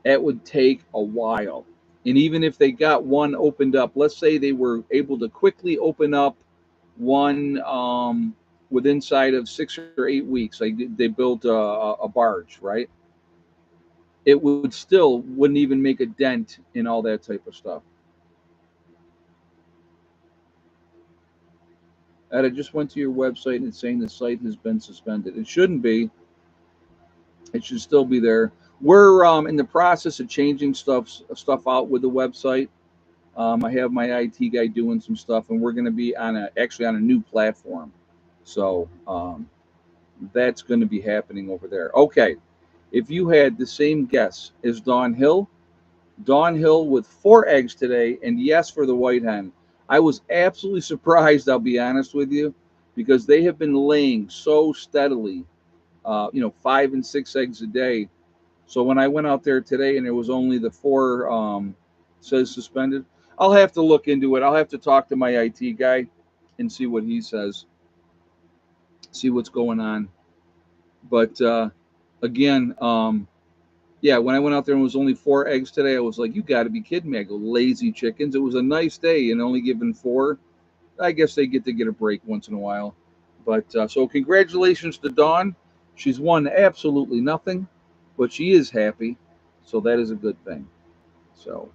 It would take a while. And even if they got one opened up, let's say they were able to quickly open up one with inside of 6 or 8 weeks, like they built a barge, right? It would still wouldn't even make a dent in all that type of stuff. And I just went to your website and it's saying the site has been suspended. It shouldn't be. It should still be there. We're in the process of changing stuff out with the website. I have my IT guy doing some stuff, and we're going to be actually on a new platform. So that's going to be happening over there. Okay, if you had the same guess as Dawn Hill with 4 eggs today, and yes for the white hen. I was absolutely surprised, I'll be honest with you, because they have been laying so steadily, 5 and 6 eggs a day. So when I went out there today and there was only the 4 says suspended, I'll have to look into it. I'll have to talk to my IT guy and see what he says, see what's going on. But again, yeah, when I went out there and it was only 4 eggs today, I was like, you got to be kidding me. I go, lazy chickens. It was a nice day and only given 4. I guess they get to get a break once in a while. But so congratulations to Dawn. She's won absolutely nothing, but she is happy. So that is a good thing. So,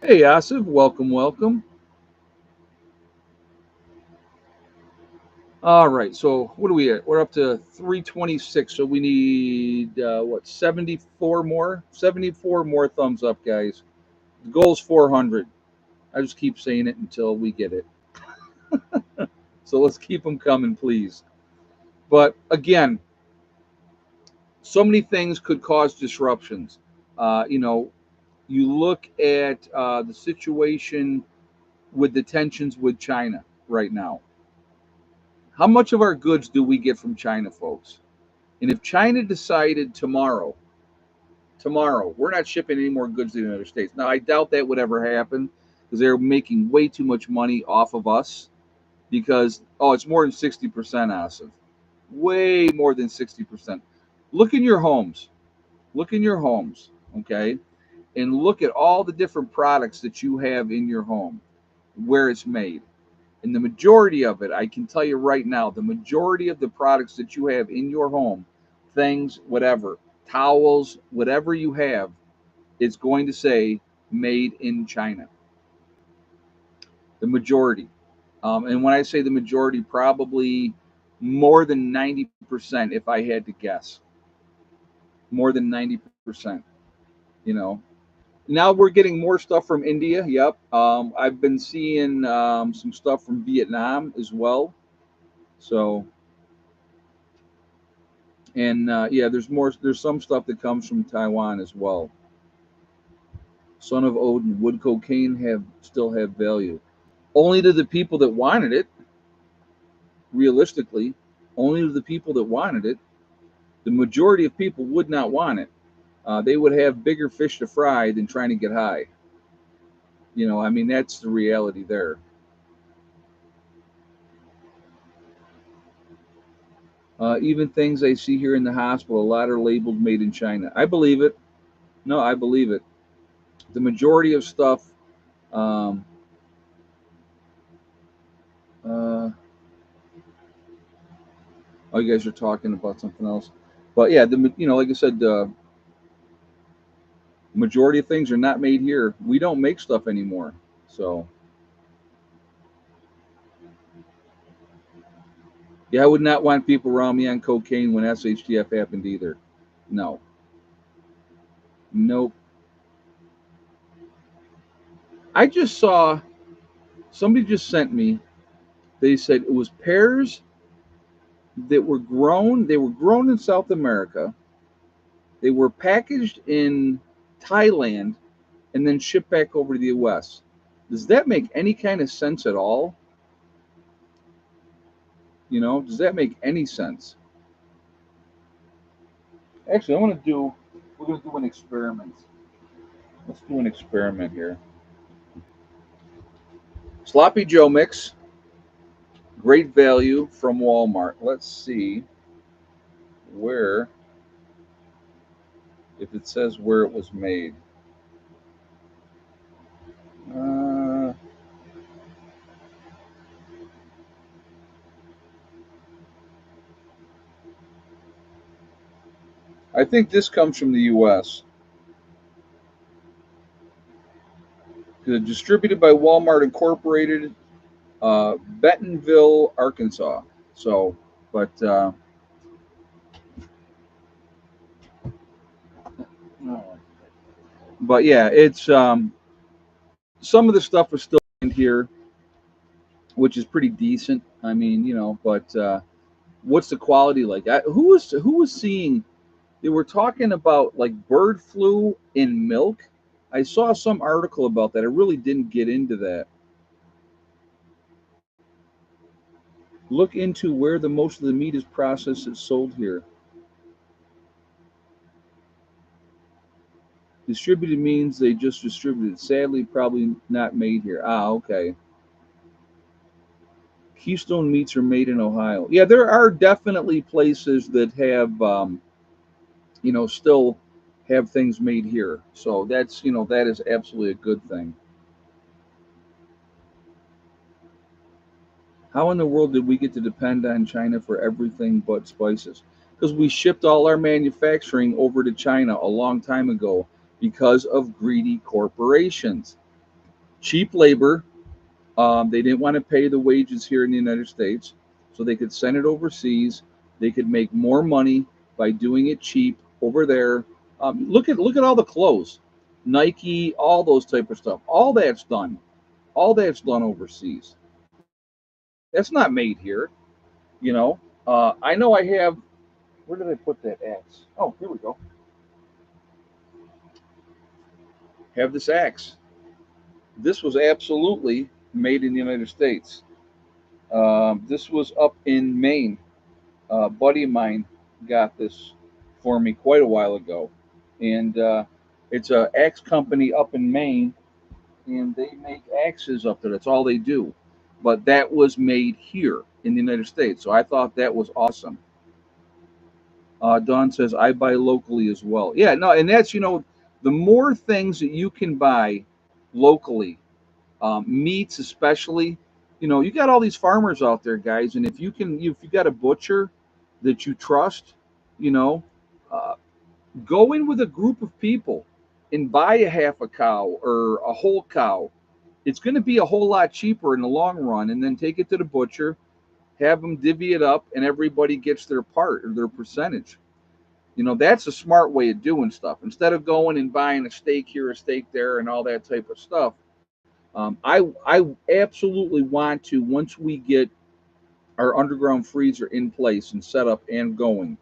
hey, Asif, welcome, welcome. All right, so what are we at? We're up to 326. So we need, 74 more? 74 more thumbs up, guys. The goal is 400. I just keep saying it until we get it. So let's keep them coming, please. But again, so many things could cause disruptions. You look at the situation with the tensions with China right now. How much of our goods do we get from China, folks? And if China decided tomorrow, we're not shipping any more goods to the United States. Now, I doubt that would ever happen because they're making way too much money off of us because, it's more than 60%, Asif. Way more than 60%. Look in your homes. Look in your homes, okay? And look at all the different products that you have in your home, where it's made. And the majority of it, I can tell you right now, the majority of the products that you have in your home, things, whatever, towels, whatever you have, it's going to say made in China. The majority. And when I say the majority, probably more than 90%, if I had to guess. more than 90%. You know, now we're getting more stuff from India. Yep. I've been seeing some stuff from Vietnam as well. So, and yeah, there's more. There's some stuff that comes from Taiwan as well. Son of Odin, would cocaine have still have value? Only to the people that wanted it. Realistically, only to the people that wanted it. The majority of people would not want it. They would have bigger fish to fry than trying to get high. I mean, that's the reality there. Even things I see here in the hospital, a lot are labeled made in China. I believe it. No, I believe it. The majority of stuff. Um, uh, oh, you guys are talking about something else, but yeah, like I said, the majority of things are not made here. We don't make stuff anymore. So yeah, I would not want people around me on cocaine when SHTF happened either. No, nope. I just saw somebody just sent me. They said it was pears that were grown. They were grown in South America. They were packaged in Thailand and then shipped back over to the US. Does that make any kind of sense at all? Does that make any sense? Actually, we're going to do an experiment. Let's do an experiment here. Sloppy Joe mix, great value from Walmart. Let's see where, if it says where it was made. Uh, I think this comes from the US. Distributed by Walmart Incorporated, Bentonville, Arkansas. So, but but yeah, it's some of the stuff is still in here, which is pretty decent. I mean, but what's the quality like? Who was seeing? They were talking about like bird flu in milk. I saw some article about that. I really didn't get into that. Look into where the most of the meat is processed and sold here. Distributed means they just distributed. Sadly, probably not made here. Ah, okay. Keystone meats are made in Ohio. Yeah, there are definitely places that have, still have things made here. So that is absolutely a good thing. How in the world did we get to depend on China for everything but spices? Because we shipped all our manufacturing over to China a long time ago because of greedy corporations. Cheap labor. They didn't want to pay the wages here in the United States, so they could send it overseas. They could make more money by doing it cheap over there. Look at all the clothes, Nike, all those type of stuff. All that's done overseas. That's not made here. You know. I know I have. Where did I put that axe? Oh, here we go. Have this axe. This was absolutely made in the United States. This was up in Maine. A buddy of mine got this for me quite a while ago, and it's a axe company up in Maine, and they make axes up there. That's all they do. But that was made here in the United States, so I thought that was awesome. Don says I buy locally as well. Yeah, no, and that's the more things that you can buy locally, meats especially. You got all these farmers out there, guys, and if you got a butcher that you trust, you know, uh, go in with a group of people and buy a half a cow or a whole cow. It's going to be a whole lot cheaper in the long run, and then take it to the butcher, have them divvy it up, and everybody gets their part or their percentage. You know, that's a smart way of doing stuff. Instead of going and buying a steak here, a steak there, and all that type of stuff, I absolutely want to, once we get our underground freezer in place and set up and going,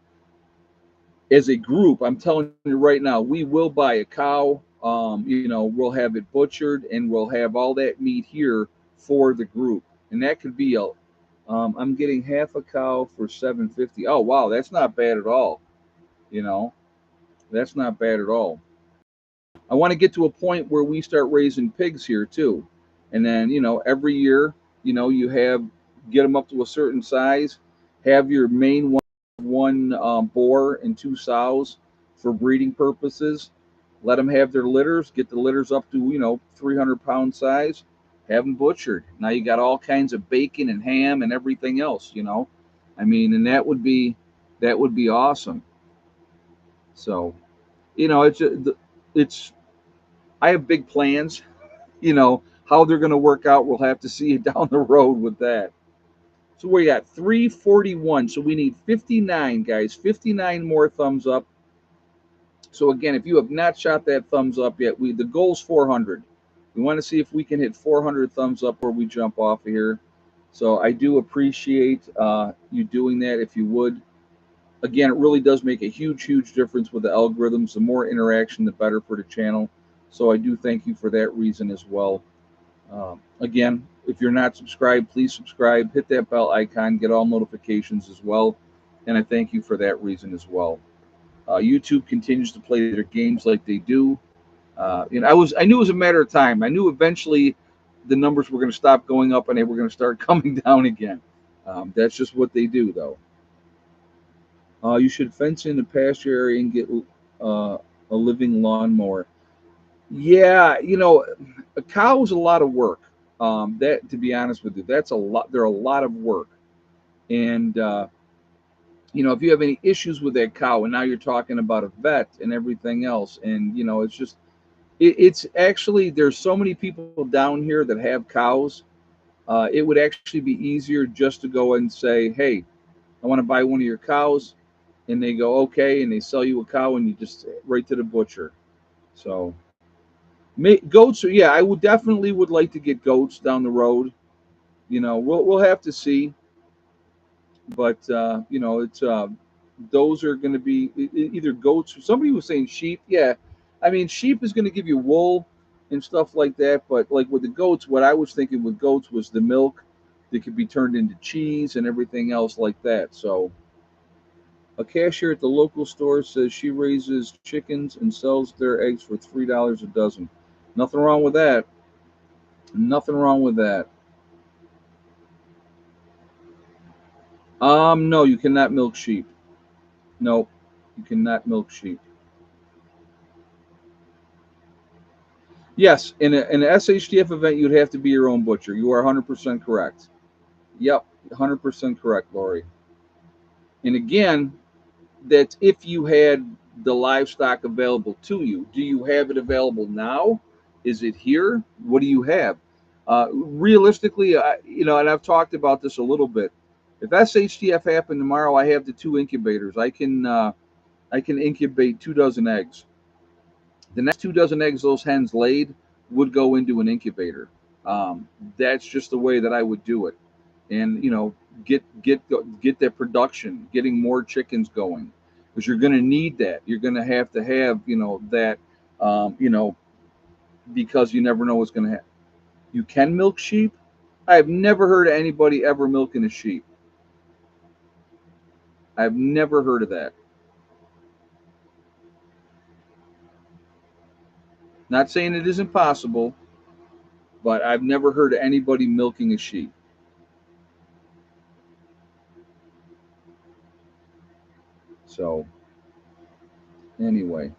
as a group, I'm telling you right now, we will buy a cow. You know, we'll have it butchered and we'll have all that meat here for the group, and that could be a. I'm getting half a cow for 750. Oh wow, that's not bad at all. You know, that's not bad at all. I want to get to a point where we start raising pigs here too, and then you know every year, you know, you have get them up to a certain size, have your main one boar and two sows for breeding purposes. Let them have their litters, get the litters up to 300-pound size, have them butchered. Now you got all kinds of bacon and ham and everything else. I mean, and that would be awesome. So it's I have big plans. How they're going to work out, we'll have to see down the road with that. So we got 341. So we need 59, guys. 59 more thumbs up. So again, if you have not shot that thumbs up yet, the goal's 400. We want to see if we can hit 400 thumbs up where we jump off of here. So I do appreciate you doing that if you would. Again, it really does make a huge, huge difference with the algorithms. The more interaction, the better for the channel. So I do thank you for that reason as well. Again, if you're not subscribed, please subscribe. Hit that bell icon. Get all notifications as well. And I thank you for that reason as well. YouTube continues to play their games like they do. I knew it was a matter of time. I knew eventually the numbers were going to stop going up and they were going to start coming down again. That's just what they do, though. You should fence in the pasture area and get a living lawnmower. Yeah, a cow is a lot of work. That, to be honest with you, that's a lot. They're a lot of work, and if you have any issues with that cow, and now you're talking about a vet and everything else, and it's just, it's actually, there's so many people down here that have cows. It would actually be easier just to go and say, hey, I want to buy one of your cows, and they go okay, and they sell you a cow, and you just right to the butcher. So goats, yeah, I would definitely would like to get goats down the road. We'll have to see, but it's those are going to be either goats. Somebody was saying sheep. Yeah, I mean sheep is going to give you wool and stuff like that. But like with the goats, what I was thinking with goats was the milk that could be turned into cheese and everything else like that. So a cashier at the local store says she raises chickens and sells their eggs for $3 a dozen. Nothing wrong with that. Nothing wrong with that. No, you cannot milk sheep. No, you cannot milk sheep. Yes, in an SHTF event, you'd have to be your own butcher. You are 100% correct. Yep, 100% correct, Lori. And again, that's if you had the livestock available to you. Do you have it available now? Is it here? What do you have? Realistically, and I've talked about this a little bit. If SHTF happened tomorrow, I have the two incubators. I can incubate 2 dozen eggs. The next 2 dozen eggs those hens laid would go into an incubator. That's just the way that I would do it, and get that production, getting more chickens going, because you're going to need that. You're going to have that, because you never know what's going to happen. You can milk sheep. I have never heard of anybody ever milking a sheep. I've never heard of that. Not saying it isn't possible, but I've never heard of anybody milking a sheep. So anyway,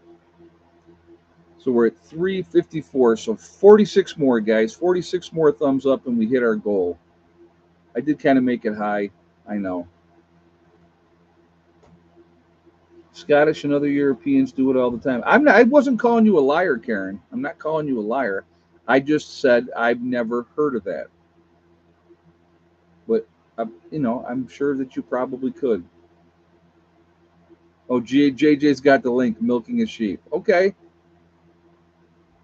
so we're at 354. So 46 more, guys. 46 more thumbs up, and we hit our goal. I did kind of make it high. I know. Scottish and other Europeans do it all the time. I wasn't calling you a liar, Karen. I'm not calling you a liar. I just said I've never heard of that. But I'm sure that you probably could. Oh, JJ's got the link, milking a sheep. Okay.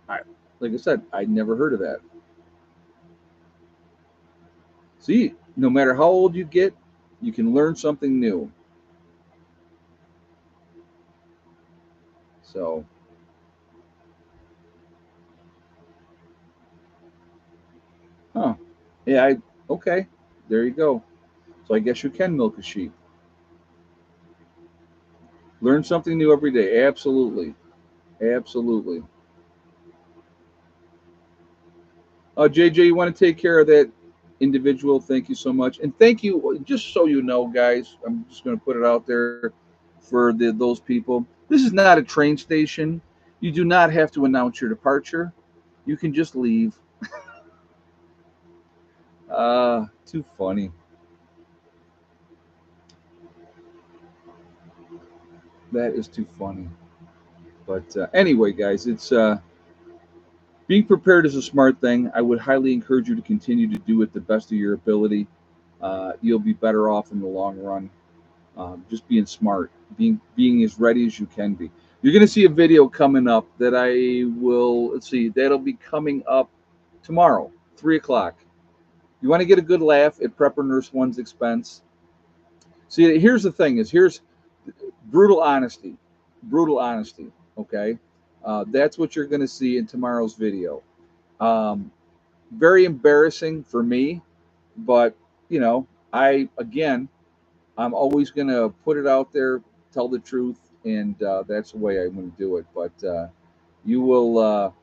I, like I said, I never heard of that. See, no matter how old you get, you can learn something new. So, huh. Yeah, okay. There you go. So I guess you can milk a sheep. Learn something new every day. Absolutely. Absolutely. JJ, you want to take care of that individual? Thank you so much. And thank you, just so you know, guys, I'm just going to put it out there for those people. This is not a train station. You do not have to announce your departure. You can just leave. Too funny. That is too funny. But anyway, guys, it's being prepared is a smart thing. I would highly encourage you to continue to do it the best of your ability. You'll be better off in the long run. Just being smart, being as ready as you can be. You're going to see a video coming up that I will, let's see, that'll be coming up tomorrow, 3 o'clock. You want to get a good laugh at Prepper Nurse One's expense. See, here's the thing: here's brutal honesty, brutal honesty. Okay, that's what you're going to see in tomorrow's video. Um, Very embarrassing for me, but I again, I'm always going to put it out there, tell the truth, and that's the way I'm going to do it. But you will.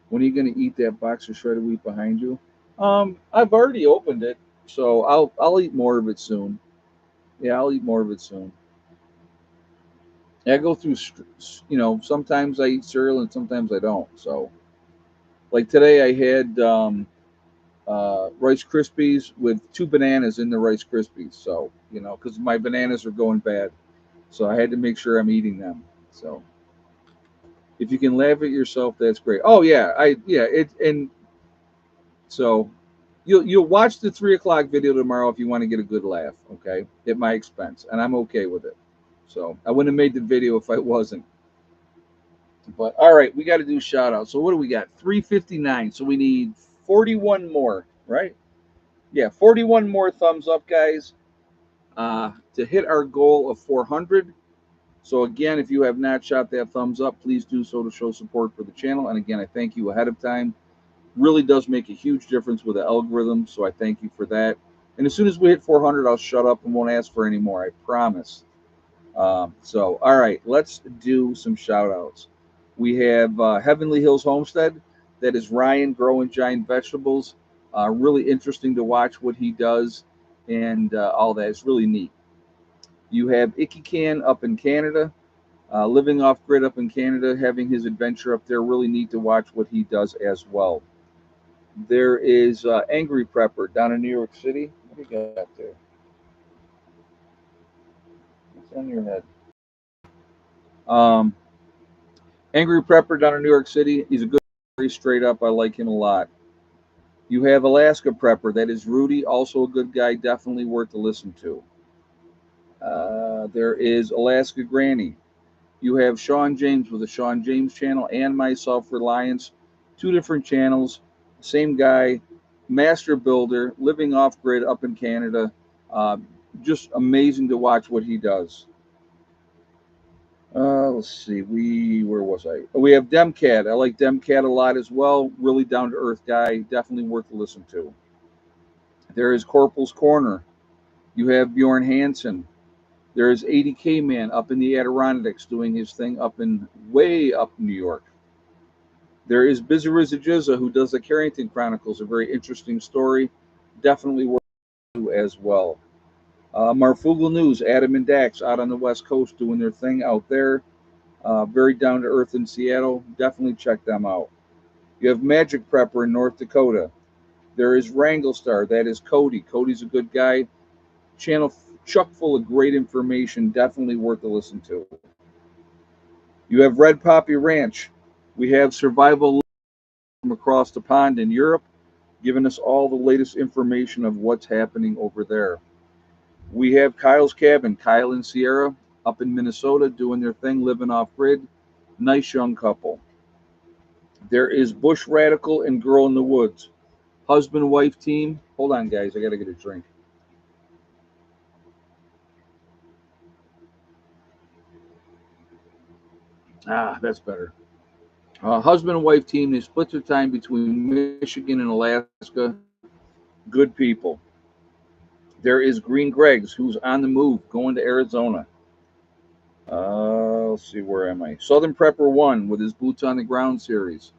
When are you going to eat that box of shredded wheat behind you? I've already opened it, so I'll eat more of it soon. Yeah, I'll eat more of it soon. Yeah, I go through. Sometimes I eat cereal and sometimes I don't. So, like today, I had Rice Krispies with 2 bananas in the Rice Krispies. So, because my bananas are going bad. So I had to make sure I'm eating them. So if you can laugh at yourself, that's great. Oh yeah, and so you'll watch the 3 o'clock video tomorrow if you want to get a good laugh. Okay, at my expense, and I'm okay with it. So I wouldn't have made the video if I wasn't. But all right, we got to do shout out. So what do we got? 359. So we need 41 more, right? Yeah, 41 more thumbs up, guys, to hit our goal of 400. So again, if you have not shot that thumbs up, please do so to show support for the channel. And again, I thank you ahead of time. Really does make a huge difference with the algorithm. So I thank you for that. And as soon as we hit 400, I'll shut up and won't ask for any more. I promise. All right, let's do some shout outs. We have Heavenly Hills Homestead. That is Ryan growing giant vegetables. Really interesting to watch what he does and all that. It's really neat. You have Icky Can up in Canada, living off grid up in Canada, having his adventure up there. Really neat to watch what he does as well. There is Angry Prepper down in New York City. What do you got there? What's on your head? Um, Angry Prepper down in New York City. He's a good, very straight up. I like him a lot. You have Alaska Prepper. That is Rudy, also a good guy, definitely worth to listen to. There is Alaska Granny. You have Sean James with the Sean James channel and my Self Reliance, 2 different channels, same guy, master builder, living off grid up in Canada. Uh, just amazing to watch what he does. Let's see, where was I? Oh, we have Demcat. I like Demcat a lot as well. Really down to earth guy, definitely worth to listen to. There is Corporal's Corner. You have Bjorn Hansen. There is 80K Man up in the Adirondacks doing his thing way up New York. There is Bizarrizajizza who does the Carrington Chronicles, a very interesting story. Definitely worth to as well. Marfugal News, Adam and Dax out on the West Coast doing their thing out there. Very down to earth in Seattle. Definitely check them out. You have Magic Prepper in North Dakota. There is Wranglestar. That is Cody. Cody's a good guy. Channel chock full of great information. Definitely worth to listen to. You have Red Poppy Ranch. We have Survival from across the pond in Europe, giving us all the latest information of what's happening over there. We have Kyle's Cabin, Kyle and Sierra. up in Minnesota doing their thing, living off grid. Nice young couple. There is Bush Radical and Girl in the Woods. Husband wife team. Hold on, guys. I got to get a drink. Ah, that's better. Husband and wife team. They split their time between Michigan and Alaska. Good people. There is Green Greg's, who's on the move, going to Arizona. Let's see, where am I? Southern Prepper One with his Boots on the Ground series.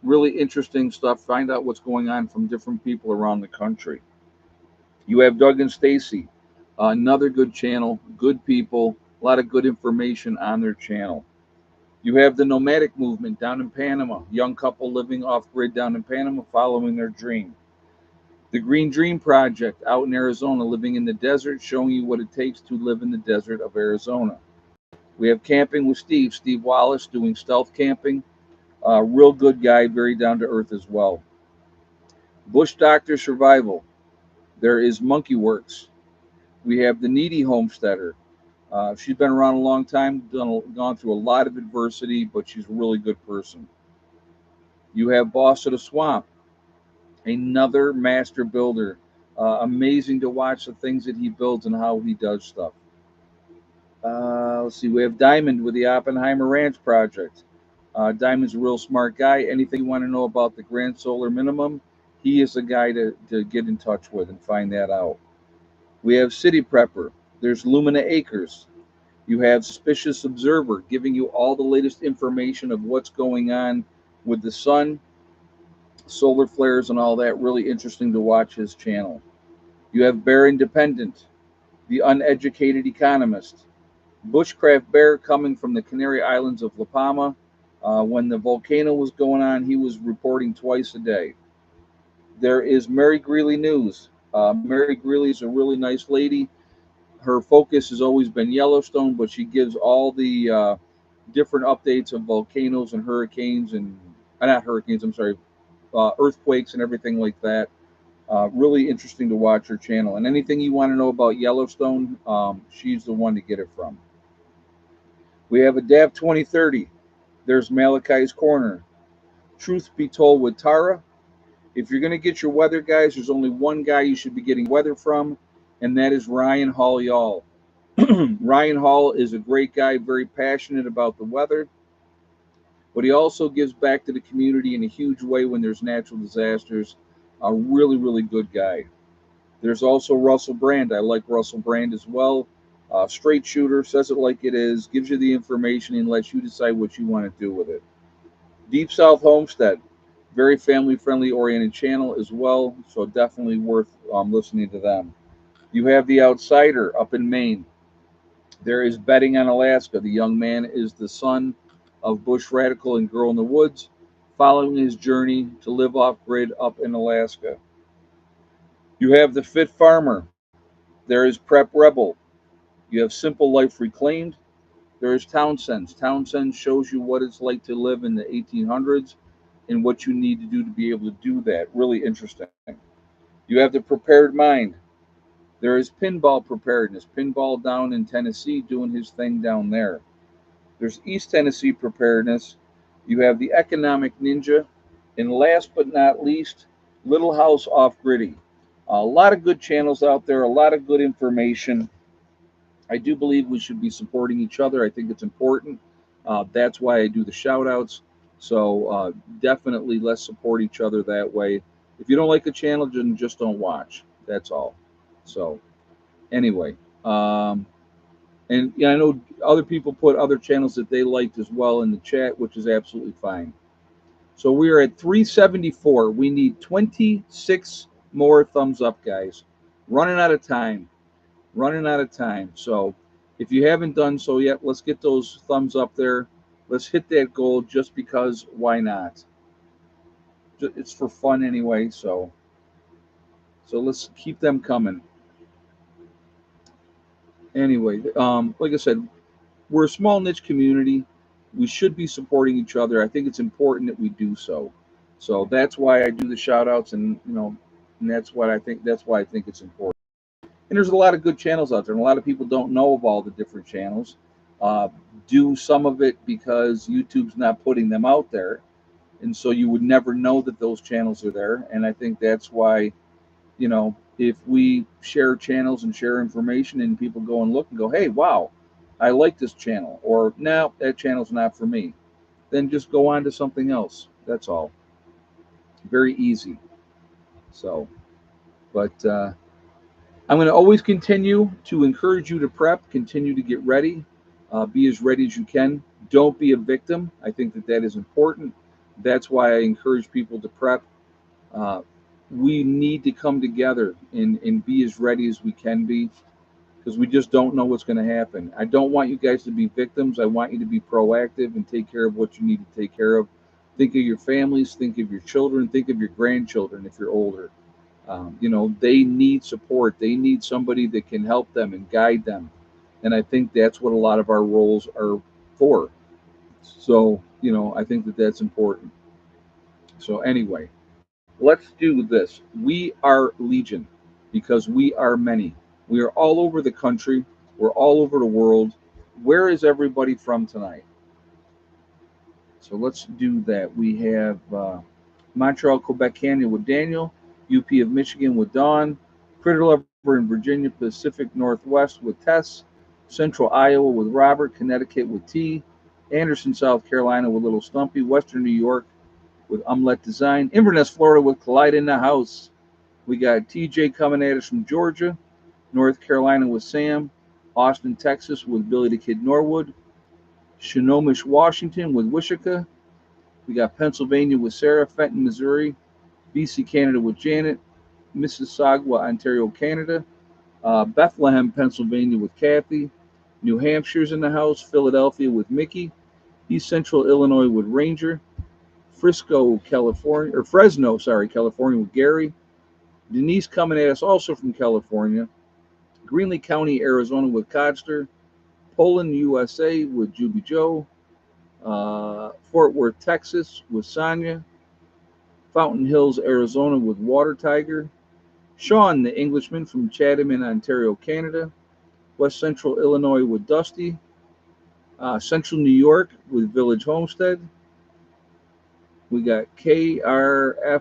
Really interesting stuff. Find out what's going on from different people around the country. You have Doug and Stacy, another good channel, good people, a lot of good information on their channel. You have the nomadic movement down in Panama, young couple living off grid down in Panama, following their dream. The Green Dream Project out in Arizona, living in the desert, showing you what it takes to live in the desert of Arizona. We have Camping with Steve Wallace, doing stealth camping. Real good guy, very down to earth as well. Bush Doctor Survival. There is Monkey Works. We have the Needy Homesteader. She's been around a long time, gone through a lot of adversity, but she's a really good person. You have Boss of the Swamp, another master builder. Amazing to watch the things that he builds and how he does stuff. Let's see, we have Diamond with the Oppenheimer Ranch project. Diamond's a real smart guy. Anything you want to know about the Grand Solar Minimum, he is the guy to get in touch with and find that out. We have City Prepper. There's Lumina Acres. You have Suspicious Observer, giving you all the latest information of what's going on with the sun, solar flares, and all that. Really interesting to watch his channel. You have Bear Independent, the uneducated economist. Bushcraft Bear, coming from the Canary Islands of La Palma. When the volcano was going on, he was reporting twice a day. There is Mary Greeley News. Mary Greeley is a really nice lady. Her focus has always been Yellowstone, but she gives all the different updates of volcanoes and hurricanes and not hurricanes, I'm sorry, earthquakes and everything like that. Really interesting to watch her channel. And anything you want to know about Yellowstone, she's the one to get it from. We have a DAV 2030. There's Malachi's Corner. Truth Be Told with Tara. If you're going to get your weather, guys, there's only one guy you should be getting weather from, and that is Ryan Hall Y'all. Ryan Hall is a great guy, very passionate about the weather, but he also gives back to the community in a huge way when there's natural disasters. A really, really good guy. There's also Russell Brand. I like Russell Brand as well. Straight shooter, says it like it is, gives you the information and lets you decide what you want to do with it. Deep South Homestead, very family friendly oriented channel as well, so definitely worth listening to them. You have The Outsider up in Maine. There is Betting on Alaska. The young man is the son of Bush Radical and Girl in the Woods, following his journey to live off grid up in Alaska. You have The Fit Farmer. There is Prep Rebel. You have Simple Life Reclaimed. There is Townsend's. Townsend shows you what it's like to live in the 1800s and what you need to do to be able to do that. Really interesting. You have The Prepared Mind. There is Pinball Preparedness. Pinball down in Tennessee doing his thing down there. There's East Tennessee Preparedness. You have The Economic Ninja. And last but not least, Little House Off Griddy. A lot of good channels out there, a lot of good information. I do believe we should be supporting each other. I think it's important. That's why I do the shout outs. So definitely let's support each other that way. If you don't like a channel, then just don't watch. That's all. So anyway, and yeah, I know other people put other channels that they liked as well in the chat, which is absolutely fine. So we are at 374. We need 26 more thumbs up, guys. Running out of time. Running out of time. So if you haven't done so yet, let's get those thumbs up there. Let's hit that goal just because why not? It's for fun anyway, so let's keep them coming. Anyway, like I said, we're a small niche community. We should be supporting each other. I think it's important that we do so. So that's why I do the shout outs, and and that's why I think it's important. And there's a lot of good channels out there, and a lot of people don't know of all the different channels. Uh, do some of it because YouTube's not putting them out there, and so you would never know that those channels are there. And I think that's why, if we share channels and share information, and people go and look and go, hey, wow, I like this channel, or no, that channel's not for me, then just go on to something else. That's all. Very easy. So, but I'm going to always continue to encourage you to prep, continue to get ready, be as ready as you can. Don't be a victim. I think that that is important. That's why I encourage people to prep. Uh, we need to come together and be as ready as we can be, because we just don't know what's going to happen. I don't want you guys to be victims. I want you to be proactive and take care of what you need to take care of. Think of your families, think of your children, think of your grandchildren if you're older. They need support. They need somebody that can help them and guide them. And I think that's what a lot of our roles are for. So, I think that that's important. So, anyway, let's do this. We are Legion because we are many. We are all over the country. We're all over the world. Where is everybody from tonight? So let's do that. We have Montreal, Quebec, Canada with Daniel, UP of Michigan with Dawn, Critter Lover in Virginia, Pacific Northwest with Tess, Central Iowa with Robert, Connecticut with T, Anderson, South Carolina with Little Stumpy, Western New York with Umlet Design, Inverness, Florida with Clyde in the house. We got TJ coming at us from Georgia, North Carolina with Sam, Austin, Texas with Billy the Kid Norwood, Snohomish, Washington with Wichita. We got Pennsylvania with Sarah, Fenton, Missouri, BC, Canada with Janet, Mississauga, Ontario, Canada, Bethlehem, Pennsylvania with Kathy, New Hampshire's in the house, Philadelphia with Mickey, East Central Illinois with Ranger, Fresno, California with Gary, Denise coming at us also from California, Greenlee County, Arizona with Codster, Poland, USA with Juby Joe, Fort Worth, Texas with Sonia, Fountain Hills, Arizona with Water Tiger, Sean, the Englishman from Chatham in Ontario, Canada, West Central Illinois with Dusty, Central New York with Village Homestead. We got KRFJR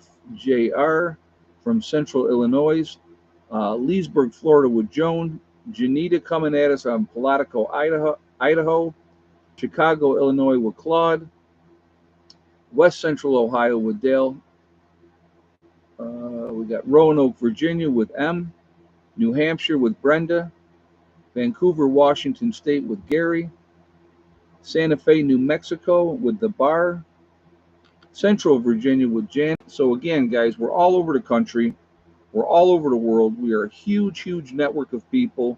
from Central Illinois, Leesburg, Florida with Joan, Janita coming at us on Palatka, Idaho, Chicago, Illinois with Claude, West Central Ohio with Dale. We got Roanoke, Virginia with M, New Hampshire with Brenda, Vancouver, Washington State with Gary, Santa Fe, New Mexico with the Bar, Central Virginia with Jan. So again, guys, we're all over the country. We're all over the world. We are a huge, huge network of people.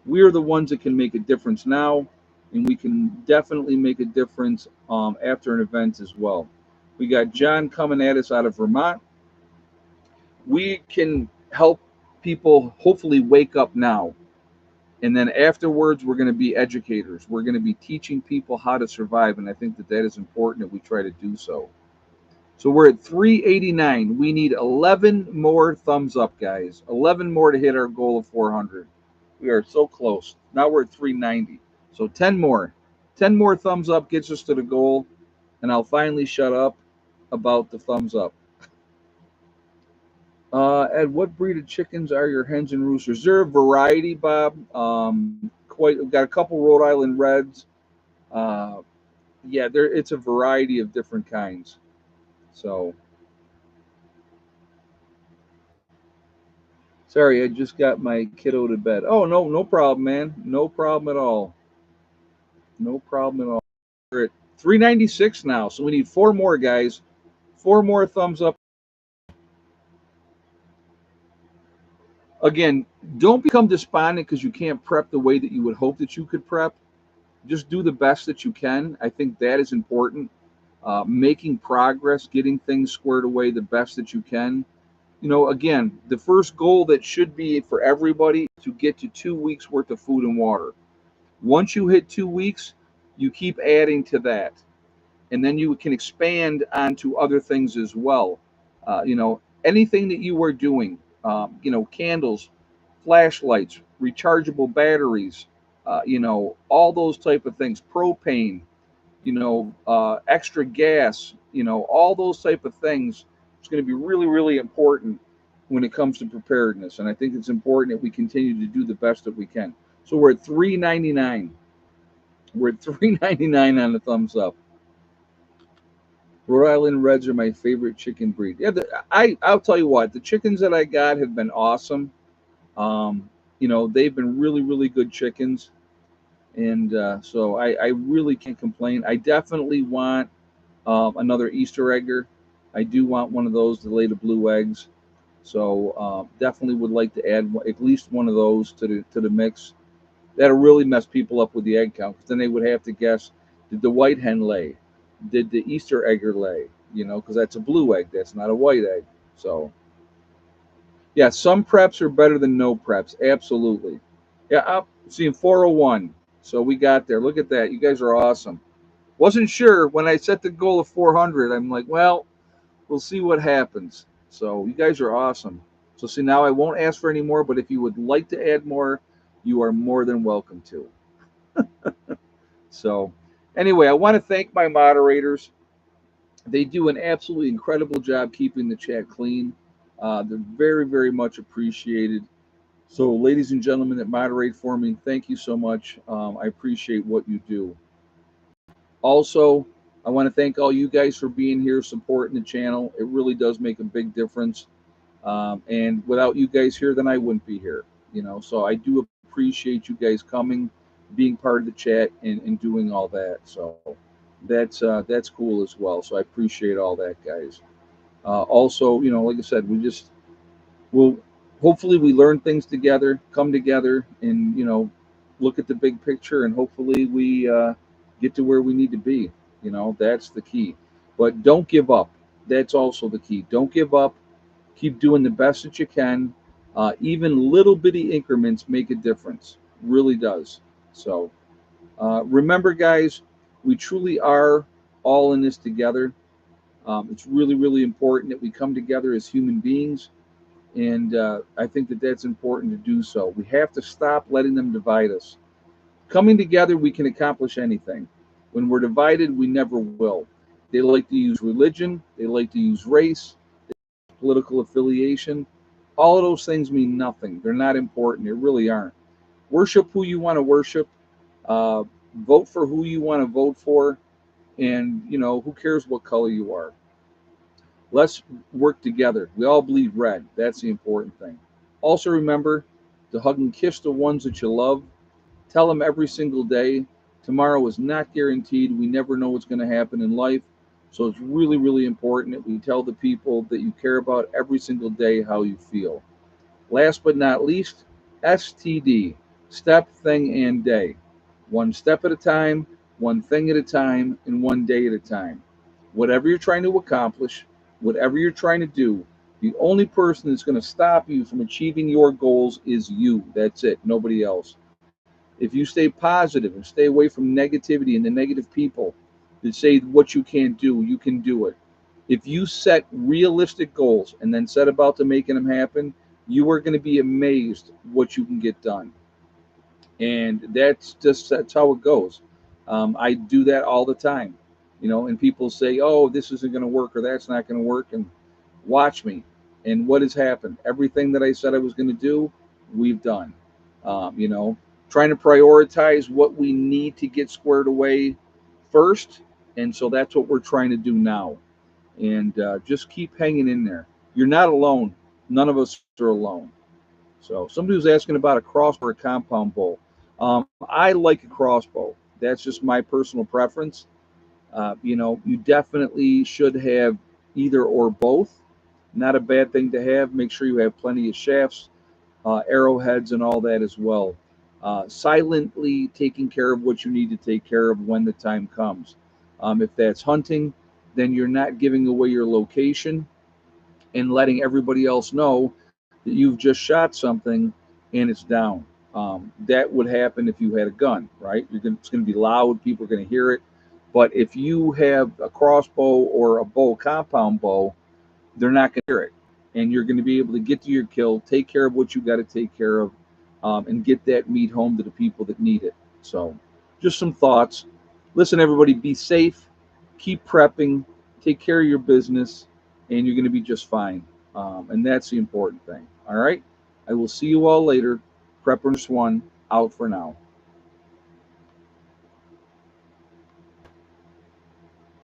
We are the ones that can make a difference now, and we can definitely make a difference after an event as well. We got John coming at us out of Vermont. We can help people hopefully wake up now. And then afterwards, we're going to be educators. We're going to be teaching people how to survive. And I think that that is important that we try to do so. So we're at 389. We need 11 more thumbs up, guys. 11 more to hit our goal of 400. We are so close. Now we're at 390. So 10 more. 10 more thumbs up gets us to the goal. And I'll finally shut up about the thumbs up. Ed, what breed of chickens are your hens and roosters? They're a variety, Bob. We've got a couple Rhode Island Reds. Uh, yeah, it's a variety of different kinds. So, sorry, I just got my kiddo to bed. Oh, no, no problem, man. No problem at all. No problem at all. We're at 396 now, so we need four more, guys. Four more thumbs up. Again, don't become despondent because you can't prep the way that you would hope that you could prep. Just do the best that you can. I think that is important. Making progress, getting things squared away the best that you can. Again, the first goal that should be for everybody to get to 2 weeks worth of food and water. Once you hit 2 weeks, you keep adding to that. And then you can expand onto other things as well. Anything that you are doing, candles, flashlights, rechargeable batteries, all those type of things, propane, extra gas, all those type of things. It's going to be really, really important when it comes to preparedness. And I think it's important that we continue to do the best that we can. So we're at 399. We're at 399 on the thumbs up. Rhode Island Reds are my favorite chicken breed. Yeah, I'll tell you what, the chickens that I got have been awesome. They've been really, really good chickens. And so I really can't complain. I definitely want another Easter egger. I do want one of those to lay the blue eggs. So definitely would like to add at least one of those to the mix. That'll really mess people up with the egg count, because then they would have to guess, did the white hen lay? Did the Easter egger lay? Because that's a blue egg. That's not a white egg. So yeah, some preps are better than no preps. Absolutely. Yeah, I'm seeing 401. So we got there. Look at that. You guys are awesome. Wasn't sure when I set the goal of 400. I'm like, well, we'll see what happens. So you guys are awesome. So see, now I won't ask for any more, but if you would like to add more, you are more than welcome to. So anyway, I want to thank my moderators. They do an absolutely incredible job keeping the chat clean. They're very, very much appreciated. So ladies and gentlemen that moderate for me, thank you so much. I appreciate what you do. Also, I want to thank all you guys for being here, supporting the channel. It really does make a big difference. And without you guys here, then I wouldn't be here. So I do appreciate you guys coming, being part of the chat, and doing all that. So that's cool as well. So I appreciate all that, guys. Also, like I said, we'll hopefully we learn things together, come together, and look at the big picture, and hopefully we get to where we need to be. That's the key. But don't give up. That's also the key. Don't give up. Keep doing the best that you can. Even little bitty increments make a difference. Really does. So remember, guys, we truly are all in this together. It's really, really important that we come together as human beings. And I think that that's important to do so. We have to stop letting them divide us. Coming together, we can accomplish anything. When we're divided, we never will. They like to use religion. They like to use race, political affiliation. All of those things mean nothing. They're not important. They really aren't. Worship who you want to worship. Vote for who you want to vote for. And, who cares what color you are? Let's work together. We all bleed red. That's the important thing. Also remember to hug and kiss the ones that you love. Tell them every single day. Tomorrow is not guaranteed. We never know what's going to happen in life. So it's really, really important that we tell the people that you care about every single day how you feel. Last but not least, STD, step, thing, and day. One step at a time, one thing at a time, and one day at a time. Whatever you're trying to accomplish, whatever you're trying to do, the only person that's going to stop you from achieving your goals is you. That's it. Nobody else. If you stay positive and stay away from negativity and the negative people that say what you can't do, you can do it. If you set realistic goals and then set about to making them happen, you are going to be amazed what you can get done. And that's how it goes. I do that all the time, and people say, oh, this isn't going to work, or that's not going to work. And watch me. And what has happened? Everything that I said I was going to do, we've done. Trying to prioritize what we need to get squared away first. And so that's what we're trying to do now. And just keep hanging in there. You're not alone. None of us are alone. So somebody was asking about a crossbow or a compound bow. I like a crossbow. That's just my personal preference. You definitely should have either or both. Not a bad thing to have. Make sure you have plenty of shafts, arrowheads, and all that as well. Silently taking care of what you need to take care of when the time comes. If that's hunting, then you're not giving away your location and letting everybody else know that you've just shot something and it's down. That would happen if you had a gun, right? It's going to be loud. People are going to hear it. But if you have a crossbow or a bow, compound bow, they're not going to hear it. and you're going to be able to get to your kill, take care of what you got to take care of, and get that meat home to the people that need it. So, just some thoughts. Listen, everybody, be safe, keep prepping, take care of your business, and you're going to be just fine. And that's the important thing. All right. I will see you all later. Preppers One out for now.